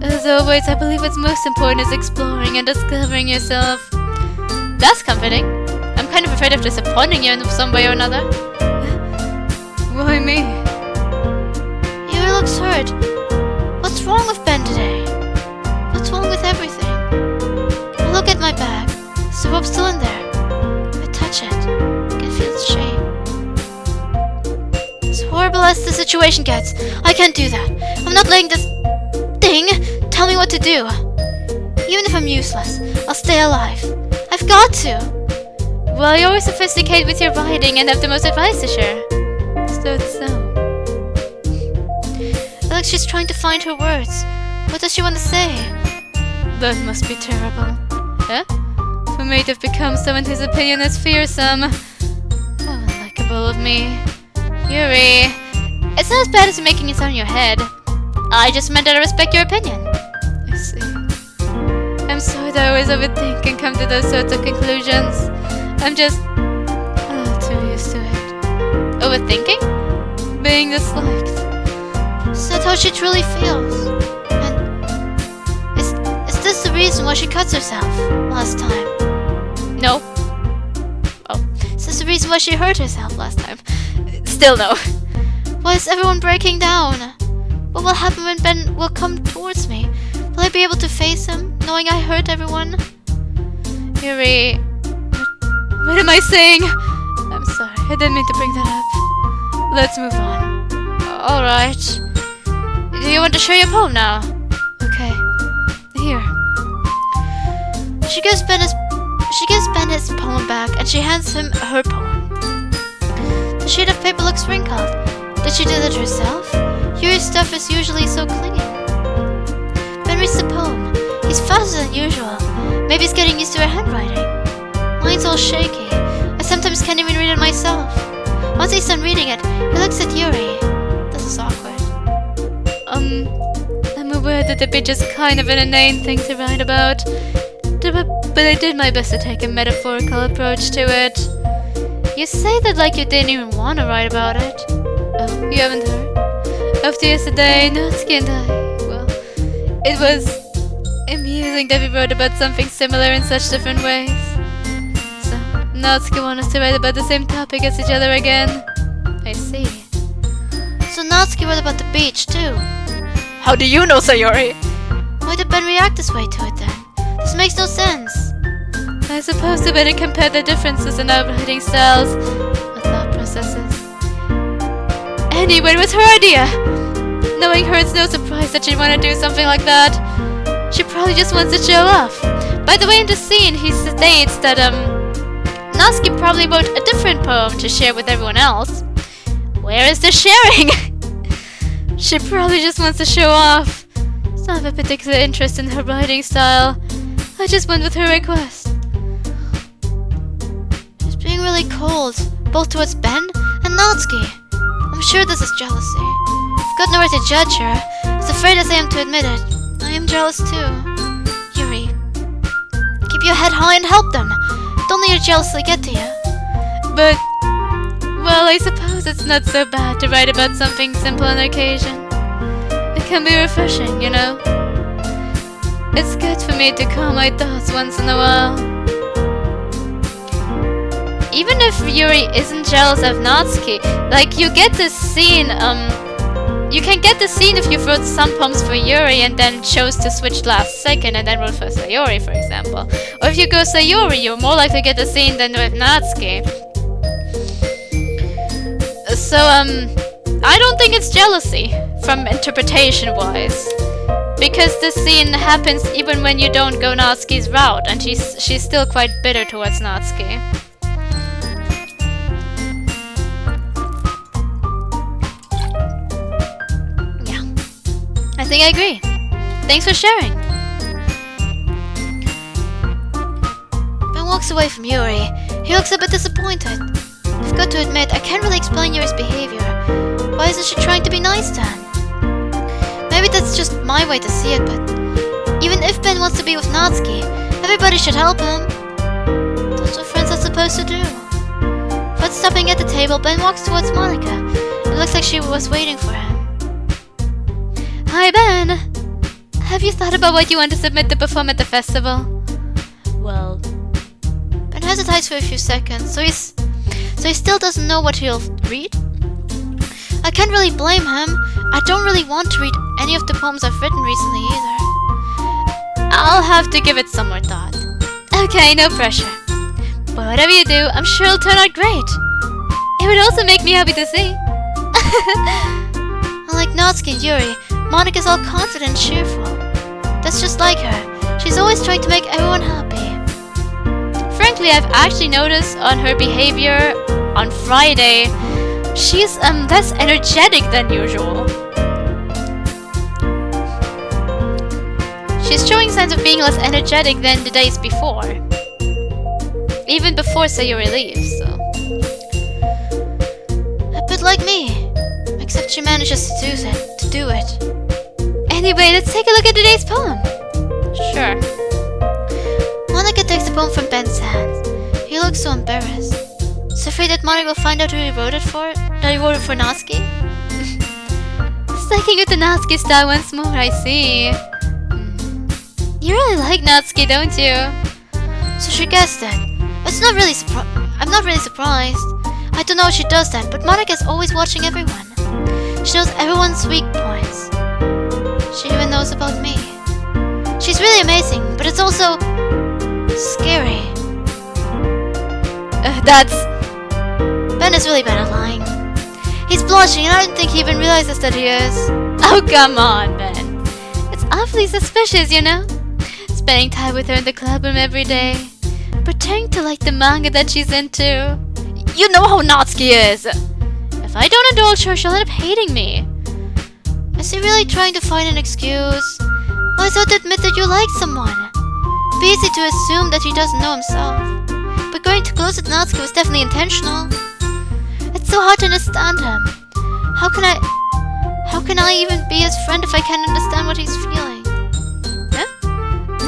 As always, I believe what's most important is exploring and discovering yourself. That's comforting. I'm kind of afraid of disappointing you in some way or another. Why me? Yuri looks hurt. What's wrong with Ben today? What's wrong with everything? I look at my bag. Is the rope still in there? I touch it. I can feel its shape. As horrible as the situation gets, I can't do that. I'm not letting this thing tell me what to do. Even if I'm useless, I'll stay alive. I've got to. Well, you're always sophisticated with your writing and have the most advice to share. So it's so. It looks she's trying to find her words. What does she want to say? That must be terrible. Huh? For me to have become someone whose opinion is fearsome. How unlikable of me. Yuri, it's not as bad as you're making it sound in your head. I just meant that I respect your opinion. I see. I'm sorry that I always overthink and come to those sorts of conclusions. I'm just a little too used to it. Overthinking? Being disliked. Is that how she truly feels? And is this the reason why she cuts herself last time? No. Oh, is this the reason why she hurt herself last time? Still no. Why is everyone breaking down? What will happen when Ben will come towards me? Will I be able to face him, knowing I hurt everyone? Yuri... What am I saying? I'm sorry, I didn't mean to bring that up. Let's move on. Alright. Do you want to share your poem now? Okay. Here. She gives Ben his poem back and she hands him her poem. The sheet of paper looks wrinkled. Did she do that herself? Yuri's stuff is usually so clinging. Ben reads the poem. He's faster than usual. Maybe he's getting used to her handwriting. Mine's all shaky. I sometimes can't even read it myself. Once he's done reading it, he looks at Yuri. This is awkward. I'm aware that the beach is kind of an inane thing to write about. But I did my best to take a metaphorical approach to it. You say that like you didn't even want to write about it. Oh, you haven't heard? After yesterday, Natsuki and I, well, it was amusing that we wrote about something similar in such different ways. So, Natsuki wanted us to write about the same topic as each other again. I see. So Natsuki wrote about the beach too. How do you know, Sayori? Why did Ben react this way to it then? This makes no sense. I suppose we better compare the differences in our writing styles or thought processes. Anyway, it was her idea. Knowing her, it's no surprise that she'd want to do something like that. She probably just wants to show off. By the way, in the scene, he states that, Natsuki probably wrote a different poem to share with everyone else. Where is the sharing? She probably just wants to show off. It's not of a particular interest in her writing style. I just went with her request. She's being really cold, both towards Ben and Natsuki. I'm sure this is jealousy. I've got nowhere to judge her, as afraid as I am to admit it. I am jealous too. Yuri, keep your head high and help them. Don't let your jealousy get to you. But, well, I suppose it's not so bad to write about something simple on occasion. It can be refreshing, you know. It's good for me to calm my thoughts once in a while. Even if Yuri isn't jealous of Natsuki, like, you get this scene, you can get the scene if you wrote some poems for Yuri and then chose to switch last second and then wrote for Sayori, for example. Or if you go Sayori, you're more likely to get the scene than with Natsuki. So, I don't think it's jealousy, from interpretation-wise. Because this scene happens even when you don't go Natsuki's route, and she's still quite bitter towards Natsuki. Yeah, I think I agree. Thanks for sharing. Ben walks away from Yuri. He looks a bit disappointed. I've got to admit, I can't really explain Yuri's behavior. Why isn't she trying to be nice to him? Maybe that's just my way to see it, but even if Ben wants to be with Natsuki, everybody should help him. That's what friends are supposed to do. Without stopping at the table, Ben walks towards Monika. It looks like she was waiting for him. Hi, Ben! Have you thought about what you want to submit to perform at the festival? Well... Ben hesitates for a few seconds, so he still doesn't know what he'll read? I can't really blame him. I don't really want to read any of the poems I've written recently either. I'll have to give it some more thought. Okay, no pressure. But whatever you do, I'm sure it'll turn out great. It would also make me happy to see. Unlike Natsuki and Yuri, Monika's all confident and cheerful. That's just like her. She's always trying to make everyone happy. Frankly, I've actually noticed on her behavior on Friday, she's less energetic than usual. She's showing signs of being less energetic than the days before. Even before Sayori leaves, so. A bit like me. Except she manages to do it. Anyway, let's take a look at today's poem. Sure. Monika takes the poem from Ben's hands. He looks so embarrassed. So afraid that Monika will find out who he wrote it for? That he wrote it for Natsuki? Sticking with the Natsuki style once more, I see. You really like Natsuki, don't you? So she guessed it. I'm not really surprised. I don't know how she does that, but Monika's always watching everyone. She knows everyone's weak points. She even knows about me. She's really amazing, but it's also... scary. Ben is really bad at lying. He's blushing and I don't think he even realizes that he is. Oh, come on, Ben. It's awfully suspicious, you know? Spending time with her in the club room every day. Pretending to like the manga that she's into. You know how Natsuki is! If I don't indulge her, she'll end up hating me. Is he really trying to find an excuse? Why so to admit that you like someone? It'd be easy to assume that he doesn't know himself. But going too close with Natsuki was definitely intentional. It's so hard to understand him. How can I even be his friend if I can't understand what he's feeling? Huh?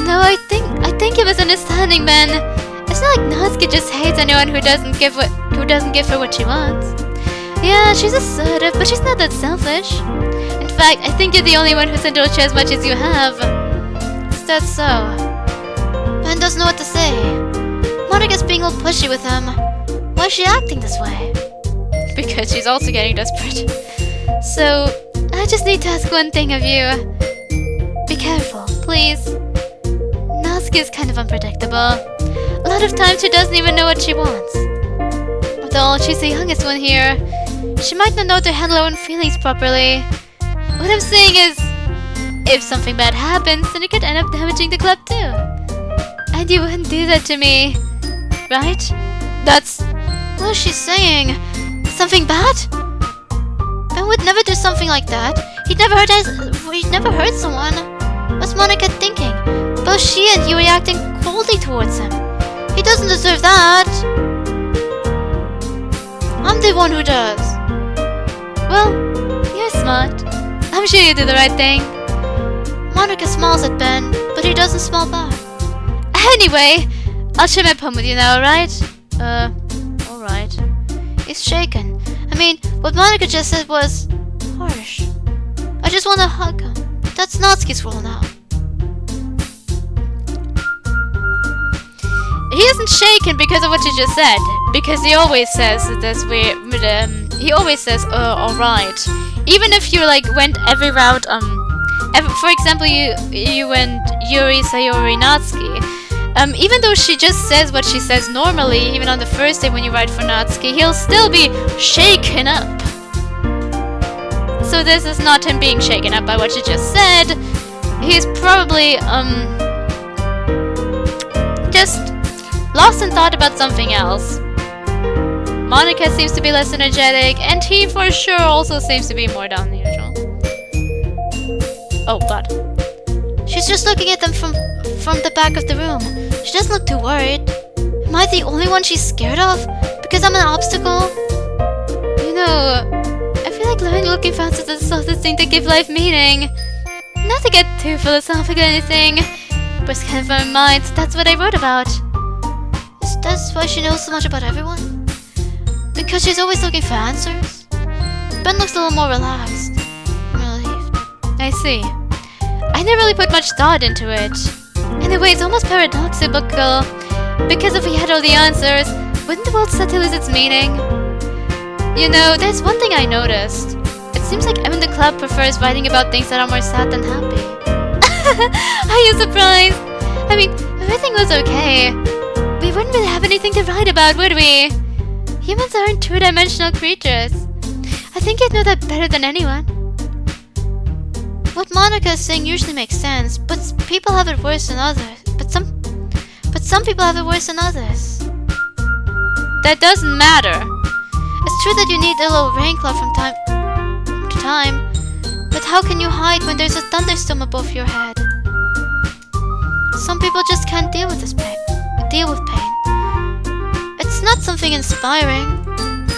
No, I think you're misunderstanding, Ben. It's not like Natsuki just hates anyone who doesn't give her what she wants. Yeah, she's assertive, but she's not that selfish. In fact, I think you're the only one who's indulged her as much as you have. Is that so? Ben doesn't know what to say. Monika's being all pushy with him. Why is she acting this way? Because she's also getting desperate. So, I just need to ask one thing of you. Be careful, please. Natsuki is kind of unpredictable. A lot of times she doesn't even know what she wants. Although she's the youngest one here, she might not know to handle her own feelings properly. What I'm saying is, if something bad happens, then it could end up damaging the club too. And you wouldn't do that to me, right? What is she saying? Something bad? Ben would never do something like that. He'd never hurt someone. What's Monika thinking? both she and you reacting coldly towards him. He doesn't deserve that. I'm the one who does. Well, you're smart. I'm sure you do the right thing. Monika smiles at Ben, but he doesn't smile back. Anyway, I'll share my poem with you now, alright? Alright. He's shaken. I mean, what Monika just said was harsh. I just want to hug him. That's Natsuki's role now. He isn't shaken because of what you just said, because he always says this weird. He always says, alright. Even if you like went every route, for example, you went Yuri, Sayori, Natsuki. Even though she just says what she says normally, even on the first day when you write for Natsuki, he'll still be shaken up. So this is not him being shaken up by what you just said. He's probably just lost in thought about something else. Monika seems to be less energetic, and he for sure also seems to be more down than usual. Oh god. She's just looking at them from the back of the room. She doesn't look too worried. Am I the only one she's scared of? Because I'm an obstacle? You know, I feel like looking fast is the softest thing to give life meaning. Not to get too philosophical or anything, but it's kind of my mind, so that's what I wrote about. Is that why she knows so much about everyone? Because she's always looking for answers? Ben looks a little more relaxed. I'm relieved. I see. I never really put much thought into it. In a way, it's almost paradoxical, because if we had all the answers, wouldn't the world start to lose its meaning? You know, there's one thing I noticed. It seems like everyone in the club prefers writing about things that are more sad than happy. Are you surprised? I mean, everything was okay. We wouldn't really have anything to write about, would we? Humans aren't two-dimensional creatures. I think you'd know that better than anyone. What Monika is saying usually makes sense, but people have it worse than others. But some people have it worse than others. That doesn't matter. It's true that you need a little Raincloud from time to time, but how can you hide when there's a thunderstorm above your head? Some people just can't deal with this pain. It's not something inspiring.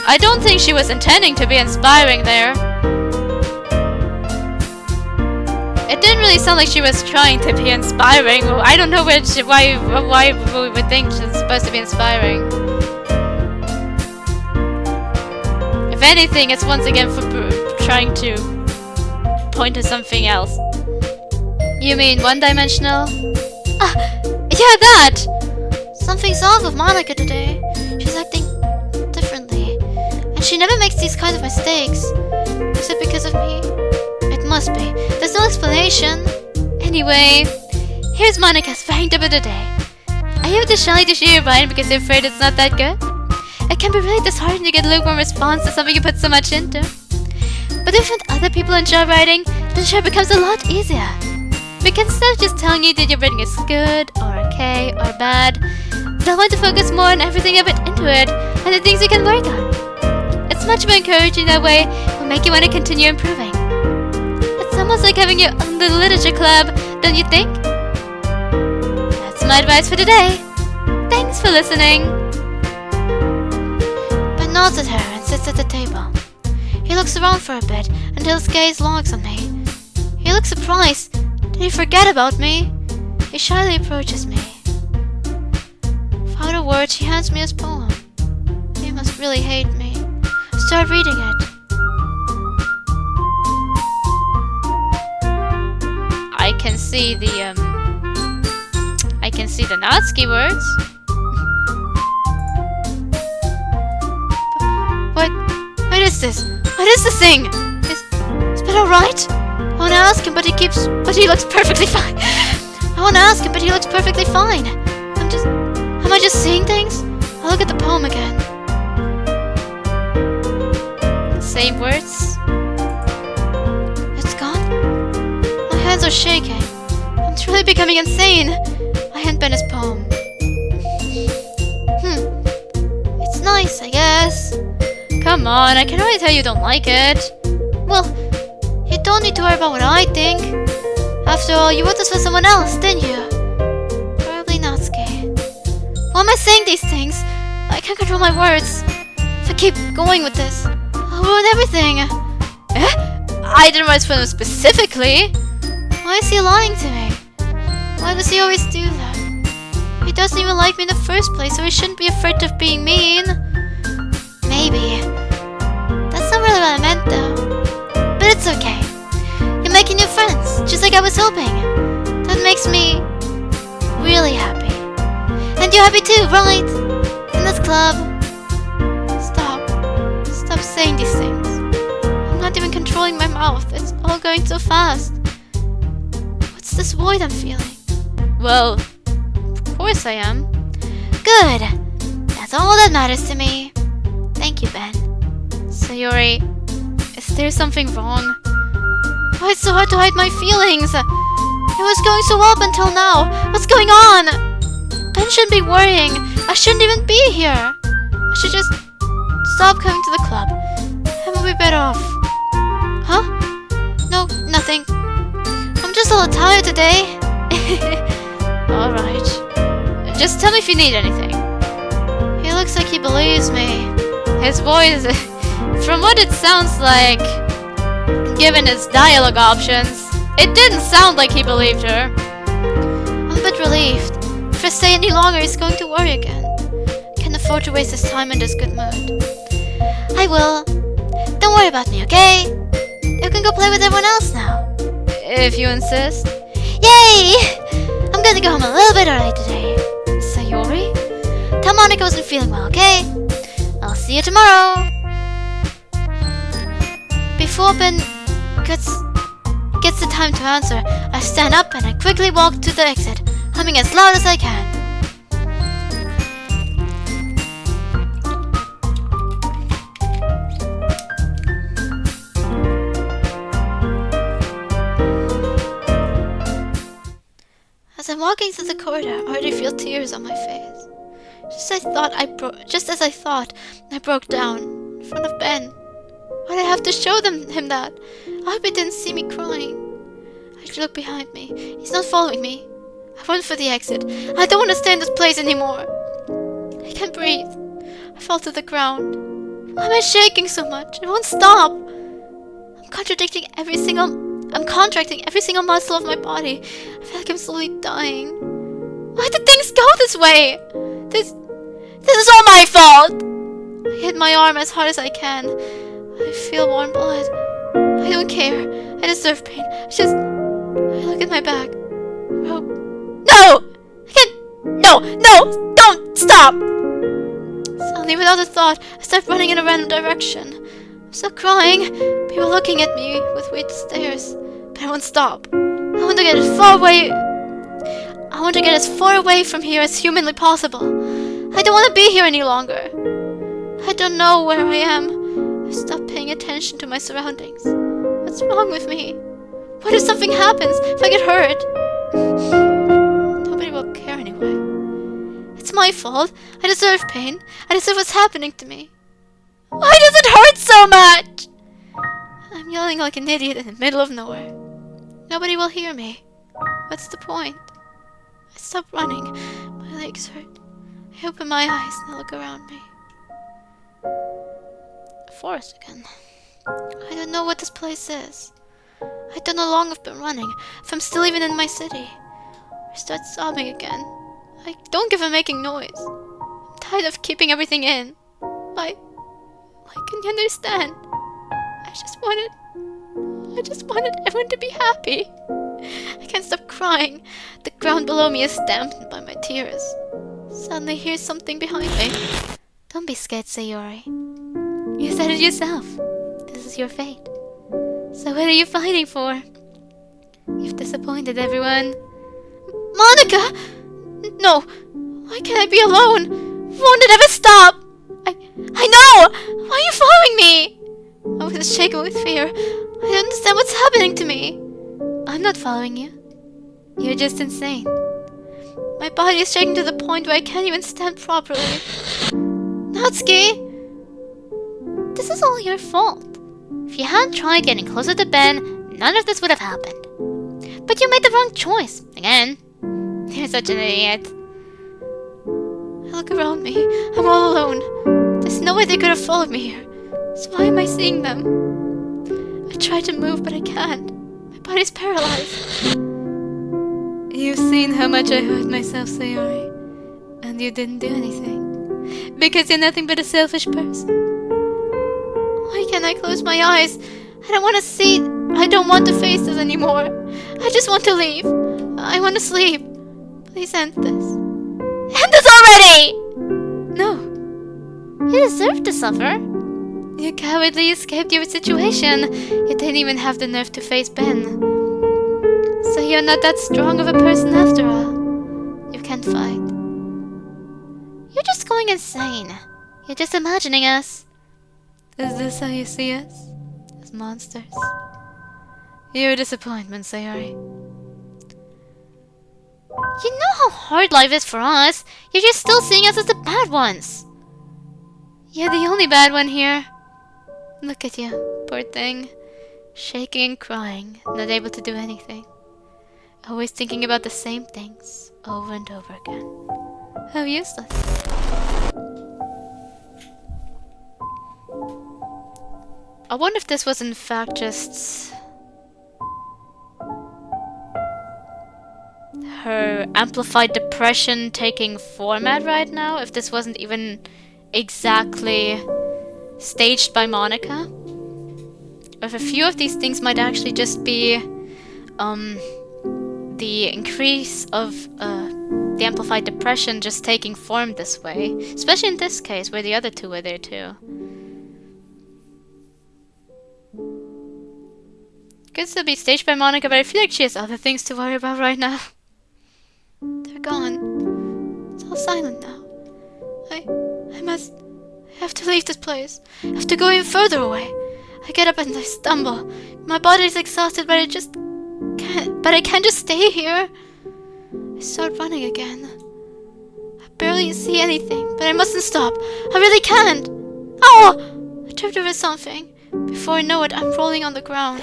I don't think she was intending to be inspiring there. It didn't really sound like she was trying to be inspiring. I don't know why we would think she's supposed to be inspiring. If anything, it's once again for trying to point to something else. You mean one-dimensional? Yeah, that! Something's off with Monika today. She's acting differently. And she never makes these kinds of mistakes. Is it because of me? It must be. There's no explanation. Anyway, here's Monika's faint of the day. Are you too shy to share your mind because you're afraid it's not that good? It can be really disheartening to get a lukewarm response to something you put so much into. But if other people enjoy writing, then share becomes a lot easier. Because instead of just telling you that your writing is good, or okay, or bad, they'll want to focus more on everything you put into it, and the things you can work on. It's much more encouraging that way, will make you want to continue improving. It's almost like having your own little literature club, don't you think? That's my advice for today. Thanks for listening. Ben nods at her and sits at the table. He looks around for a bit until his gaze locks on me. He looks surprised. Did he forget about me? He shyly approaches me. Without a word, he hands me his poem. He must really hate me. Start reading it. I can see the Natsuki words. What is this? What is this thing? Is Ben alright? I wanna ask him, but he looks perfectly fine. I wanna ask him, but he looks perfectly fine. Am I just seeing things? I'll look at the poem again. Same words. It's gone? My hands are shaking. I'm truly becoming insane. I hand Ben his poem. It's nice, I guess. Come on, I can already tell you don't like it. Well, you don't need to worry about what I think. After all, you wrote this for someone else, didn't you? am I saying these things? I can't control my words. If I keep going with this, I'll ruin everything. I didn't write for him specifically. Why is he lying to me? Why does he always do that? He doesn't even like me in the first place, so he shouldn't be afraid of being mean. Maybe. That's not really what I meant, though. But it's okay. You're making new friends, just like I was hoping. That makes me really happy. And you're happy too, right? In this club. Stop saying these things. I'm not even controlling my mouth. It's all going so fast. What's this void I'm feeling? Well, of course I am. Good. That's all that matters to me. Thank you, Ben. Sayori, is there something wrong? Why it's so hard to hide my feelings? It was going so well up until now. What's going on? Ben shouldn't be worrying. I shouldn't even be here. I should just stop coming to the club. I will be better off. Huh? No, nothing. I'm just a little tired today. Alright. Just tell me if you need anything. He looks like he believes me. His voice, from what it sounds like, given his dialogue options, it didn't sound like he believed her. I'm a bit relieved. If I stay any longer, he's going to worry again. Can't afford to waste his time in this good mood. I will. Don't worry about me, okay? You can go play with everyone else now. If you insist. Yay! I'm gonna go home a little bit early today. Sayori? Tell Monika I wasn't feeling well, okay? I'll see you tomorrow. Before Ben gets the time to answer, I stand up and I quickly walk to the exit, humming as loud as I can. As I'm walking through the corridor, I already feel tears on my face. Just as I thought, I broke down in front of Ben. Why'd I have to show him that? I hope he didn't see me crying. I look behind me. He's not following me. I run for the exit. I don't want to stay in this place anymore. I can't breathe. I fall to the ground. Why am I shaking so much? It won't stop. I'm contracting every single muscle of my body. I feel like I'm slowly dying. Why did things go this way? This is all my fault. I hit my arm as hard as I can. I feel warm blood. I don't care. I deserve pain. I look at my back. Rope. No! I can't. No! Don't stop! Suddenly, without a thought, I start running in a random direction. I'm still crying. People looking at me with weird stares. But I won't stop. I want to get as far away from here as humanly possible. I don't want to be here any longer. I don't know where I am. I've stopped paying attention to my surroundings. What's wrong with me? What if something happens? If I get hurt? Nobody will care anyway. It's my fault. I deserve pain. I deserve what's happening to me. Why does it hurt so much? I'm yelling like an idiot in the middle of nowhere. Nobody will hear me. What's the point? I stop running. My legs hurt. I open my eyes and I look around me. Forest again. I don't know what this place is. I don't know how long I've been running, if I'm still even in my city. I start sobbing again. I don't give a making noise. I'm tired of keeping everything in. Why couldn't you understand? I just wanted everyone to be happy. I can't stop crying. The ground below me is dampened by my tears. Suddenly, here's something behind me. Don't be scared, Sayori. You said it yourself. This is your fate. So what are you fighting for? You've disappointed everyone. Monika! No! Why can't I be alone? Won't it ever stop? I know! Why are you following me? I was shaking with fear. I don't understand what's happening to me. I'm not following you. You're just insane. My body is shaking to the point where I can't even stand properly. Natsuki! This is all your fault. If you hadn't tried getting closer to Ben, none of this would have happened. But you made the wrong choice. Again. You're such an idiot. I Look around me. I'm all alone. There's no way they could have followed me here. So why am I seeing them? I try to move, but I can't. My body's paralyzed. You've seen how much I hurt myself, Sayori. And you didn't do anything. Because you're nothing but a selfish person. Why can't I close my eyes? I don't want to see. I don't want to face this anymore. I just want to leave. I want to sleep. Please end this. End this already! No. You deserve to suffer. You cowardly escaped your situation. You didn't even have the nerve to face Ben. So you're not that strong of a person after all. You can't fight. You're just going insane. You're just imagining us. Is this how you see us? As monsters? You're a disappointment, Sayori. You know how hard life is for us. You're just still seeing us as the bad ones. You're the only bad one here. Look at you, poor thing. Shaking and crying, not able to do anything. Always thinking about the same things, over and over again. How useless. I wonder if this was in fact just her amplified depression taking format right now. If this wasn't even exactly staged by Monika. Or if a few of these things might actually just be the increase of the amplified depression just taking form this way. Especially in this case, where the other two were there too. Could still be staged by Monika, but I feel like she has other things to worry about right now. They're gone. It's all silent now. I have to leave this place. I have to go even further away. I get up and I stumble. My body's exhausted, but I can't just stay here. I start running again. I barely see anything, but I mustn't stop. I really can't. Oh! I tripped over something. Before I know it, I'm rolling on the ground.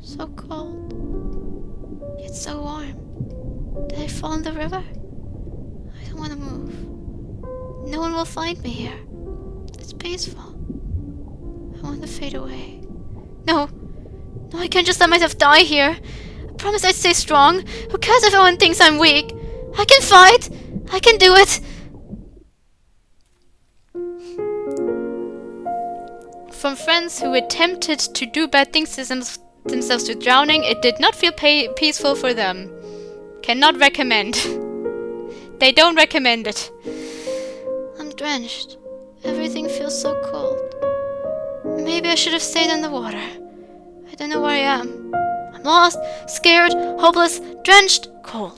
So cold. Yet so warm. Did I fall in the river? I don't want to move. No one will find me here. It's peaceful. I want to fade away. No, I can't just let myself die here. I promise I'd stay strong. Who cares if everyone thinks I'm weak? I can fight. I can do it. From friends who attempted to do bad things to themselves to drowning, it did not feel peaceful for them. Cannot recommend. They don't recommend it. I'm drenched. Everything feels so cold. Maybe I should have stayed in the water. I don't know where I am. I'm lost, scared, hopeless, drenched, cold.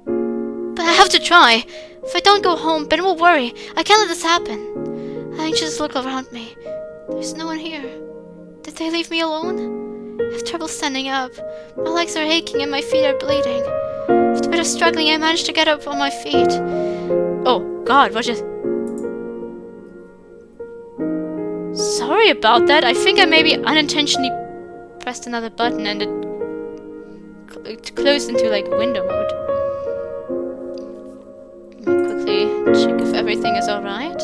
But I have to try. If I don't go home, Ben will worry. I can't let this happen. I anxiously look around me. There's no one here. Did they leave me alone? I have trouble standing up. My legs are aching and my feet are bleeding. After a bit of struggling, I managed to get up on my feet. Oh, God, what just... Sorry about that. I think I maybe unintentionally pressed another button and it closed into like window mode. Let me quickly check if everything is alright.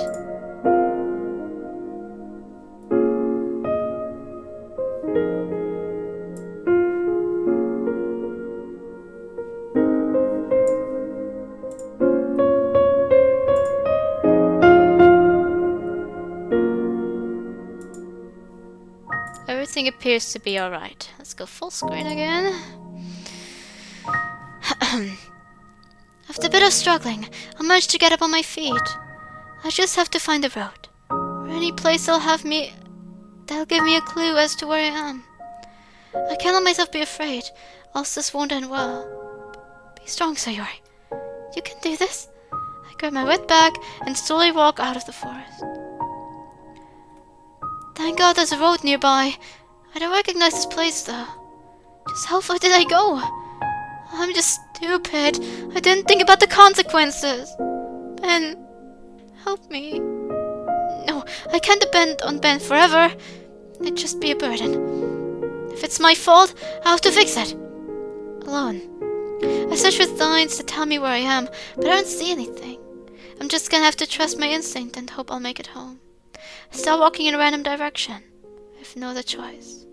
Everything appears to be alright. Let's go full screen again. After a bit of struggling, I managed to get up on my feet. I just have to find the road. Or any place that'll give me a clue as to where I am. I can't let myself be afraid, else this won't end well. Be strong, Sayori. You can do this. I grab my wet bag and slowly walk out of the forest. Thank God there's a road nearby. I don't recognize this place though. Just how far did I go? I'm just stupid. I didn't think about the consequences. Ben, help me. No, I can't depend on Ben forever. It'd just be a burden. If it's my fault, I'll have to fix it. Alone. I search for signs to tell me where I am, but I don't see anything. I'm just gonna have to trust my instinct and hope I'll make it home. I start walking in a random direction. I have no other choice.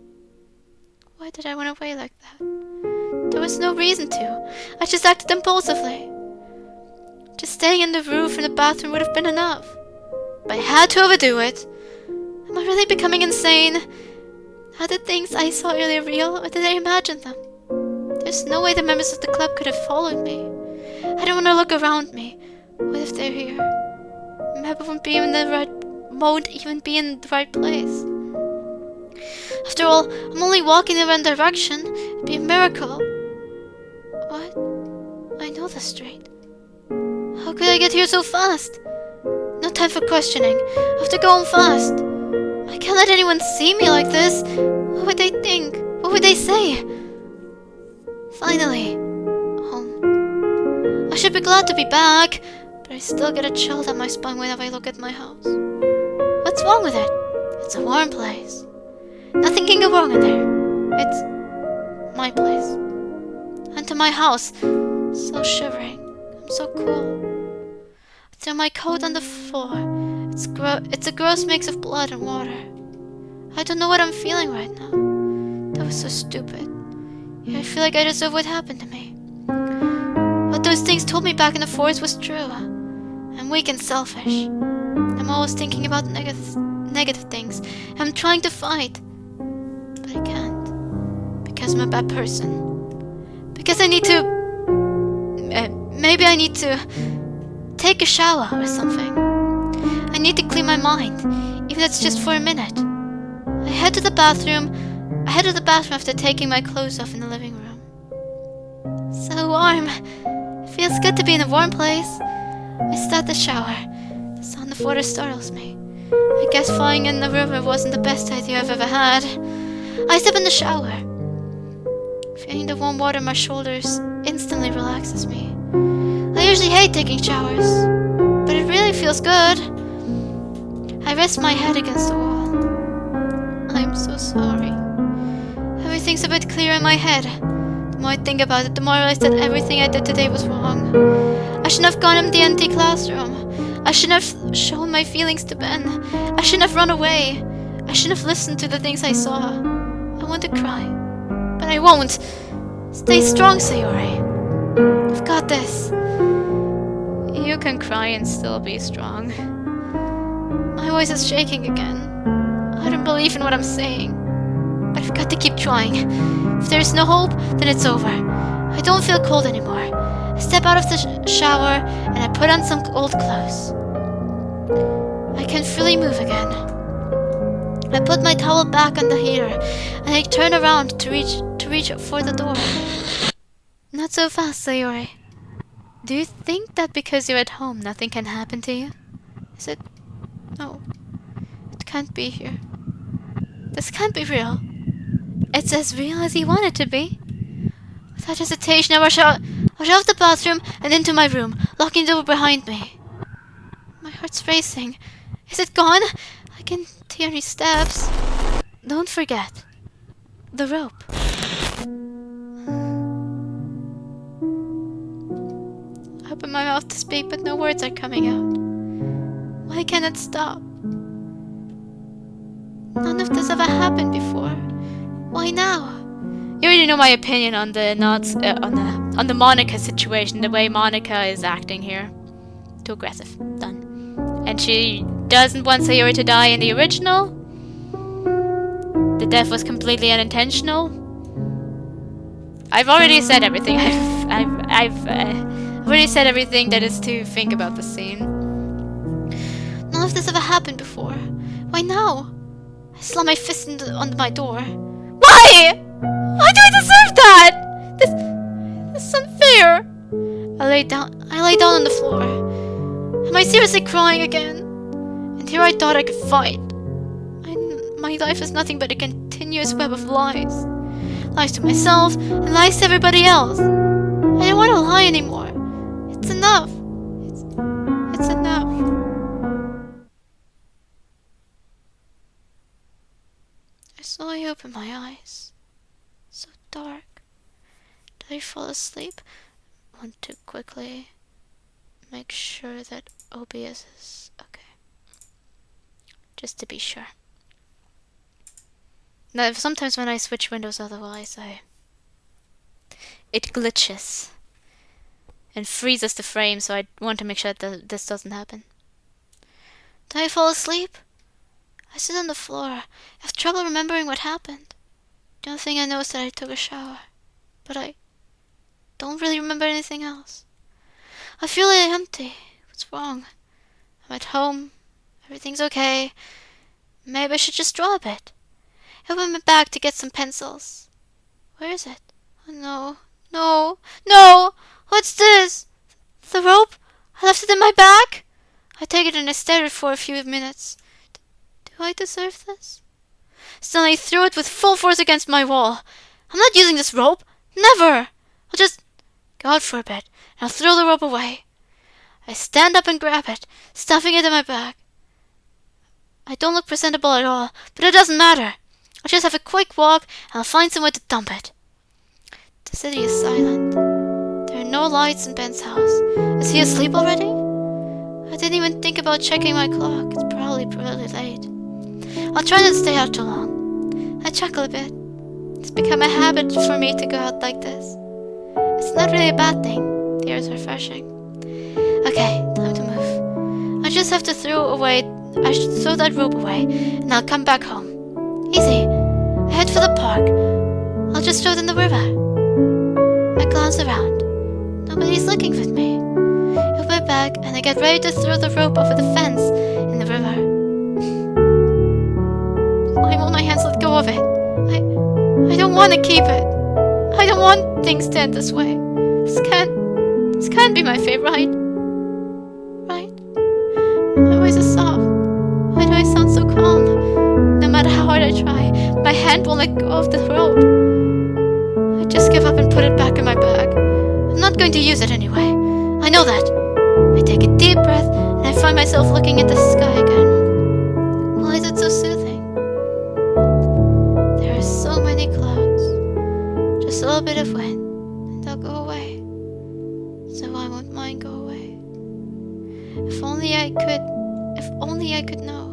Why did I run away like that? There was no reason to. I just acted impulsively. Just staying in the roof in the bathroom would have been enough. But I had to overdo it. Am I really becoming insane? Are the things I saw earlier real, or did I imagine them? There's no way the members of the club could have followed me. I don't want to look around me. What if they're here? Maybe won't even be in the right place. After all, I'm only walking in one direction. It'd be a miracle. What? I know the street. How could I get here so fast? No time for questioning. I have to go home fast. I can't let anyone see me like this. What would they think? What would they say? Finally, home. I should be glad to be back, but I still get a chill down my spine whenever I look at my house. What's wrong with it? It's a warm place. Nothing can go wrong in there. It's my place. Enter my house. So shivering. I'm so cool. I throw my coat on the floor. It's a gross mix of blood and water. I don't know what I'm feeling right now. That was so stupid. Yeah, I feel like I deserve what happened to me. What those things told me back in the forest was true. I'm weak and selfish. I'm always thinking about negative things. I'm trying to fight. But I can't. Because I'm a bad person. Because I need to... maybe I need to... take a shower or something. I need to clear my mind. Even if it's just for a minute. I head to the bathroom after taking my clothes off in the living room. So warm. It feels good to be in a warm place. I start the shower. The sound of water startles me. I guess falling in the river wasn't the best idea I've ever had. I step in the shower. Feeling the warm water on my shoulders instantly relaxes me. I usually hate taking showers, but it really feels good. I rest my head against the wall. I'm so sorry. Everything's a bit clearer in my head. The more I think about it, the more I realize that everything I did today was wrong. I shouldn't have gone in the empty classroom. I shouldn't have shown my feelings to Ben. I shouldn't have run away. I shouldn't have listened to the things I saw. I want to cry, but I won't. Stay strong, Sayori. You've got this. You can cry and still be strong. My voice is shaking again. I don't believe in what I'm saying. But I've got to keep trying. If there's no hope, then it's over. I don't feel cold anymore. I step out of the shower and I put on some old clothes. I can freely move again. I put my towel back on the heater and I turn around to reach for the door. Not so fast, Sayori. Do you think that because you're at home, nothing can happen to you? Is it? No. It can't be here. This can't be real. It's as real as you want it to be. Without hesitation, I rush out of the bathroom and into my room, locking the door behind me. My heart's racing. Is it gone? I can hear any steps. Don't forget. The rope. I open my mouth to speak, but no words are coming out. Why can't it stop? None of this ever happened before. Why now? You already know my opinion on the on the Monika situation. The way Monika is acting here, too aggressive. Done. And she doesn't want Sayori to die in the original. The death was completely unintentional. I've already said everything. I've already said everything that is to think about the scene. None of this ever happened before. Why now? I slam my fist on my door. Why? Why do I deserve that? This is unfair. I lay down on the floor. Am I seriously crying again? And here I thought I could fight. My life is nothing but a continuous web of lies. Lies to myself and lies to everybody else. I don't want to lie anymore. It's enough. It's enough. I slowly open my eyes. So dark. I fall asleep? I want to quickly make sure that OBS is okay. Just to be sure. Now, sometimes when I switch windows otherwise, it glitches and freezes the frame, so I want to make sure that this doesn't happen. Did I fall asleep? I sit on the floor. I have trouble remembering what happened. The only thing I know is that I took a shower. But I don't really remember anything else. I feel really empty. What's wrong? I'm at home. Everything's okay. Maybe I should just draw a bit. I open my bag to get some pencils. Where is it? Oh no. No. No! What's this? The rope? I left it in my bag? I take it and I stare at it for a few minutes. Do I deserve this? Suddenly I threw it with full force against my wall. I'm not using this rope. Never! I'll just go out for a bit, and I'll throw the rope away. I stand up and grab it, stuffing it in my bag. I don't look presentable at all, but it doesn't matter. I'll just have a quick walk, and I'll find somewhere to dump it. The city is silent. There are no lights in Ben's house. Is he asleep already? I didn't even think about checking my clock. It's probably really late. I'll try not to stay out too long. I chuckle a bit. It's become a habit for me to go out like this. It's not really a bad thing. The air is refreshing. Okay, time to move. I just have to throw that rope away, and I'll come back home. Easy. I head for the park. I'll just throw it in the river. I glance around. Nobody's looking for me. I open my bag, and I get ready to throw the rope over the fence in the river. Why won't my hands let go of it? I don't want to keep it. I don't want things to end this way. This can't be my fate, right? Right? My voice is soft. Why do I sound so calm? No matter how hard I try, my hand won't let go of the rope. I just give up and put it back in my bag. I'm not going to use it anyway. I know that. I take a deep breath and I find myself looking at the sky again. Why is it so soothing? There are so many clouds. Just a little bit of wind, and they'll go away. So I won't mind go away. If only I could know.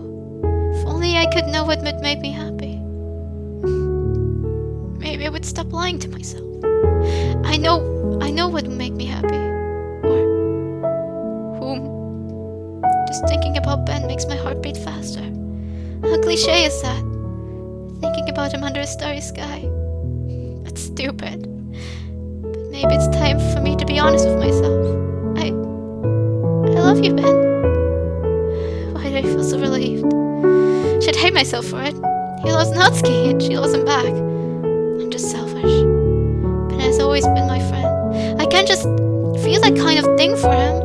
If only I could know what would make me happy. Maybe I would stop lying to myself. I know what would make me happy. Or whom. Just thinking about Ben makes my heart beat faster. How cliche is that? Thinking about him under a starry sky. That's stupid. But maybe it's time for me to be honest with myself. I love you, Ben. Why do I feel so relieved? Should hate myself for it. He loves Natsuki and she loves him back. I'm just selfish. Ben has always been my friend. I can't just feel that kind of thing for him.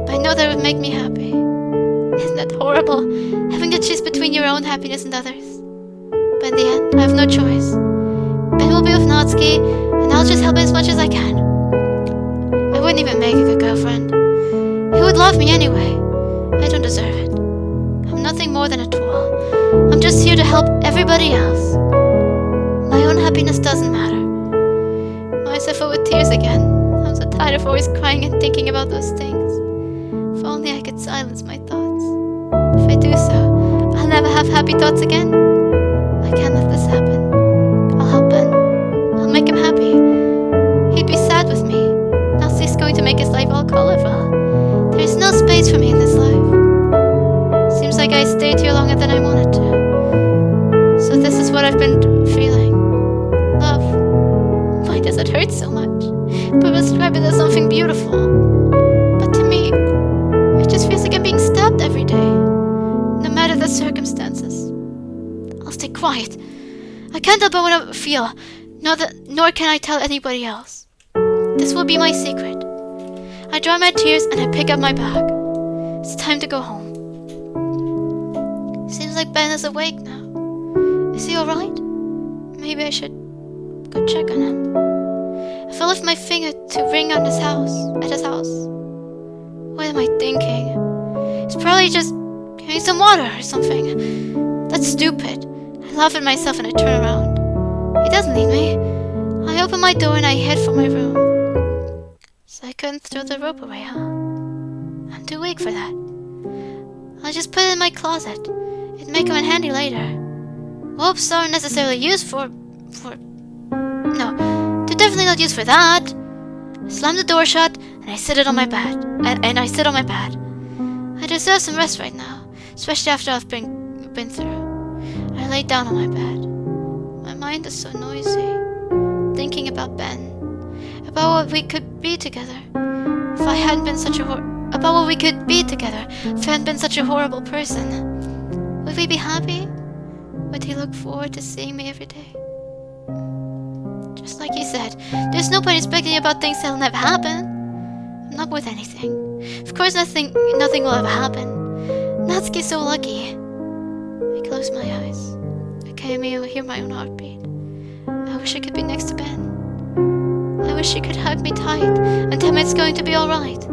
But I know that it would make me happy. Isn't that horrible? Having to choose between your own happiness and others. But in the end, I have no choice. Ben will be with Natsuki, and I'll just help as much as I can. I wouldn't even make a good girlfriend. He would love me anyway. I don't deserve it. I'm nothing more than a tool. I'm just here to help everybody else. My own happiness doesn't matter. Why is I full with tears again? I'm so tired of always crying and thinking about those things. If only I could silence my thoughts. If I do so, I'll never have happy thoughts again. I can't let this happen. I'll help Ben. I'll make him happy. He'd be sad with me. Natsuki's going to make his life all colorful. There's no space for me in this life. Seems like I stayed here longer than I wanted to. So this is what I've been feeling. Love. Why does it hurt so much? People describe it as something beautiful. But to me, it just feels like I'm being stabbed every day. No matter the circumstances. I'll stay quiet. I can't help but what I feel, nor can I tell anybody else. This will be my secret. I dry my tears and I pick up my bag. It's time to go home. Seems like Ben is awake now. Is he alright? Maybe I should go check on him. If I lift my finger to ring on at his house. What am I thinking? He's probably just getting some water or something. That's stupid. I laugh at myself and I turn around. He doesn't need me. I opened my door and I hid from my room. So I couldn't throw the rope away, huh? I'm too weak for that. I'll just put it in my closet. It'd make them handy later. Ropes aren't necessarily used for... No, they're definitely not used for that. I slammed the door shut and I sit on my bed. I sit on my bed. I deserve some rest right now, especially after I've been through. I lay down on my bed. My mind is so noisy, thinking about Ben, about what we could be together. If I hadn't been such a about what we could be together, if I hadn't been such a horrible person. Would we be happy? Would he look forward to seeing me every day? Just like he said, there's no point expecting about things that'll never happen. I'm not worth anything. Of course nothing will ever happen. Natsuki's so lucky. I close my eyes. I can't even hear my own heartbeat. I wish I could be next to Ben. I wish he could hug me tight and tell me it's going to be alright.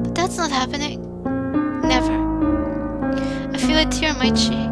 But that's not happening. Never. I feel a tear on my cheek.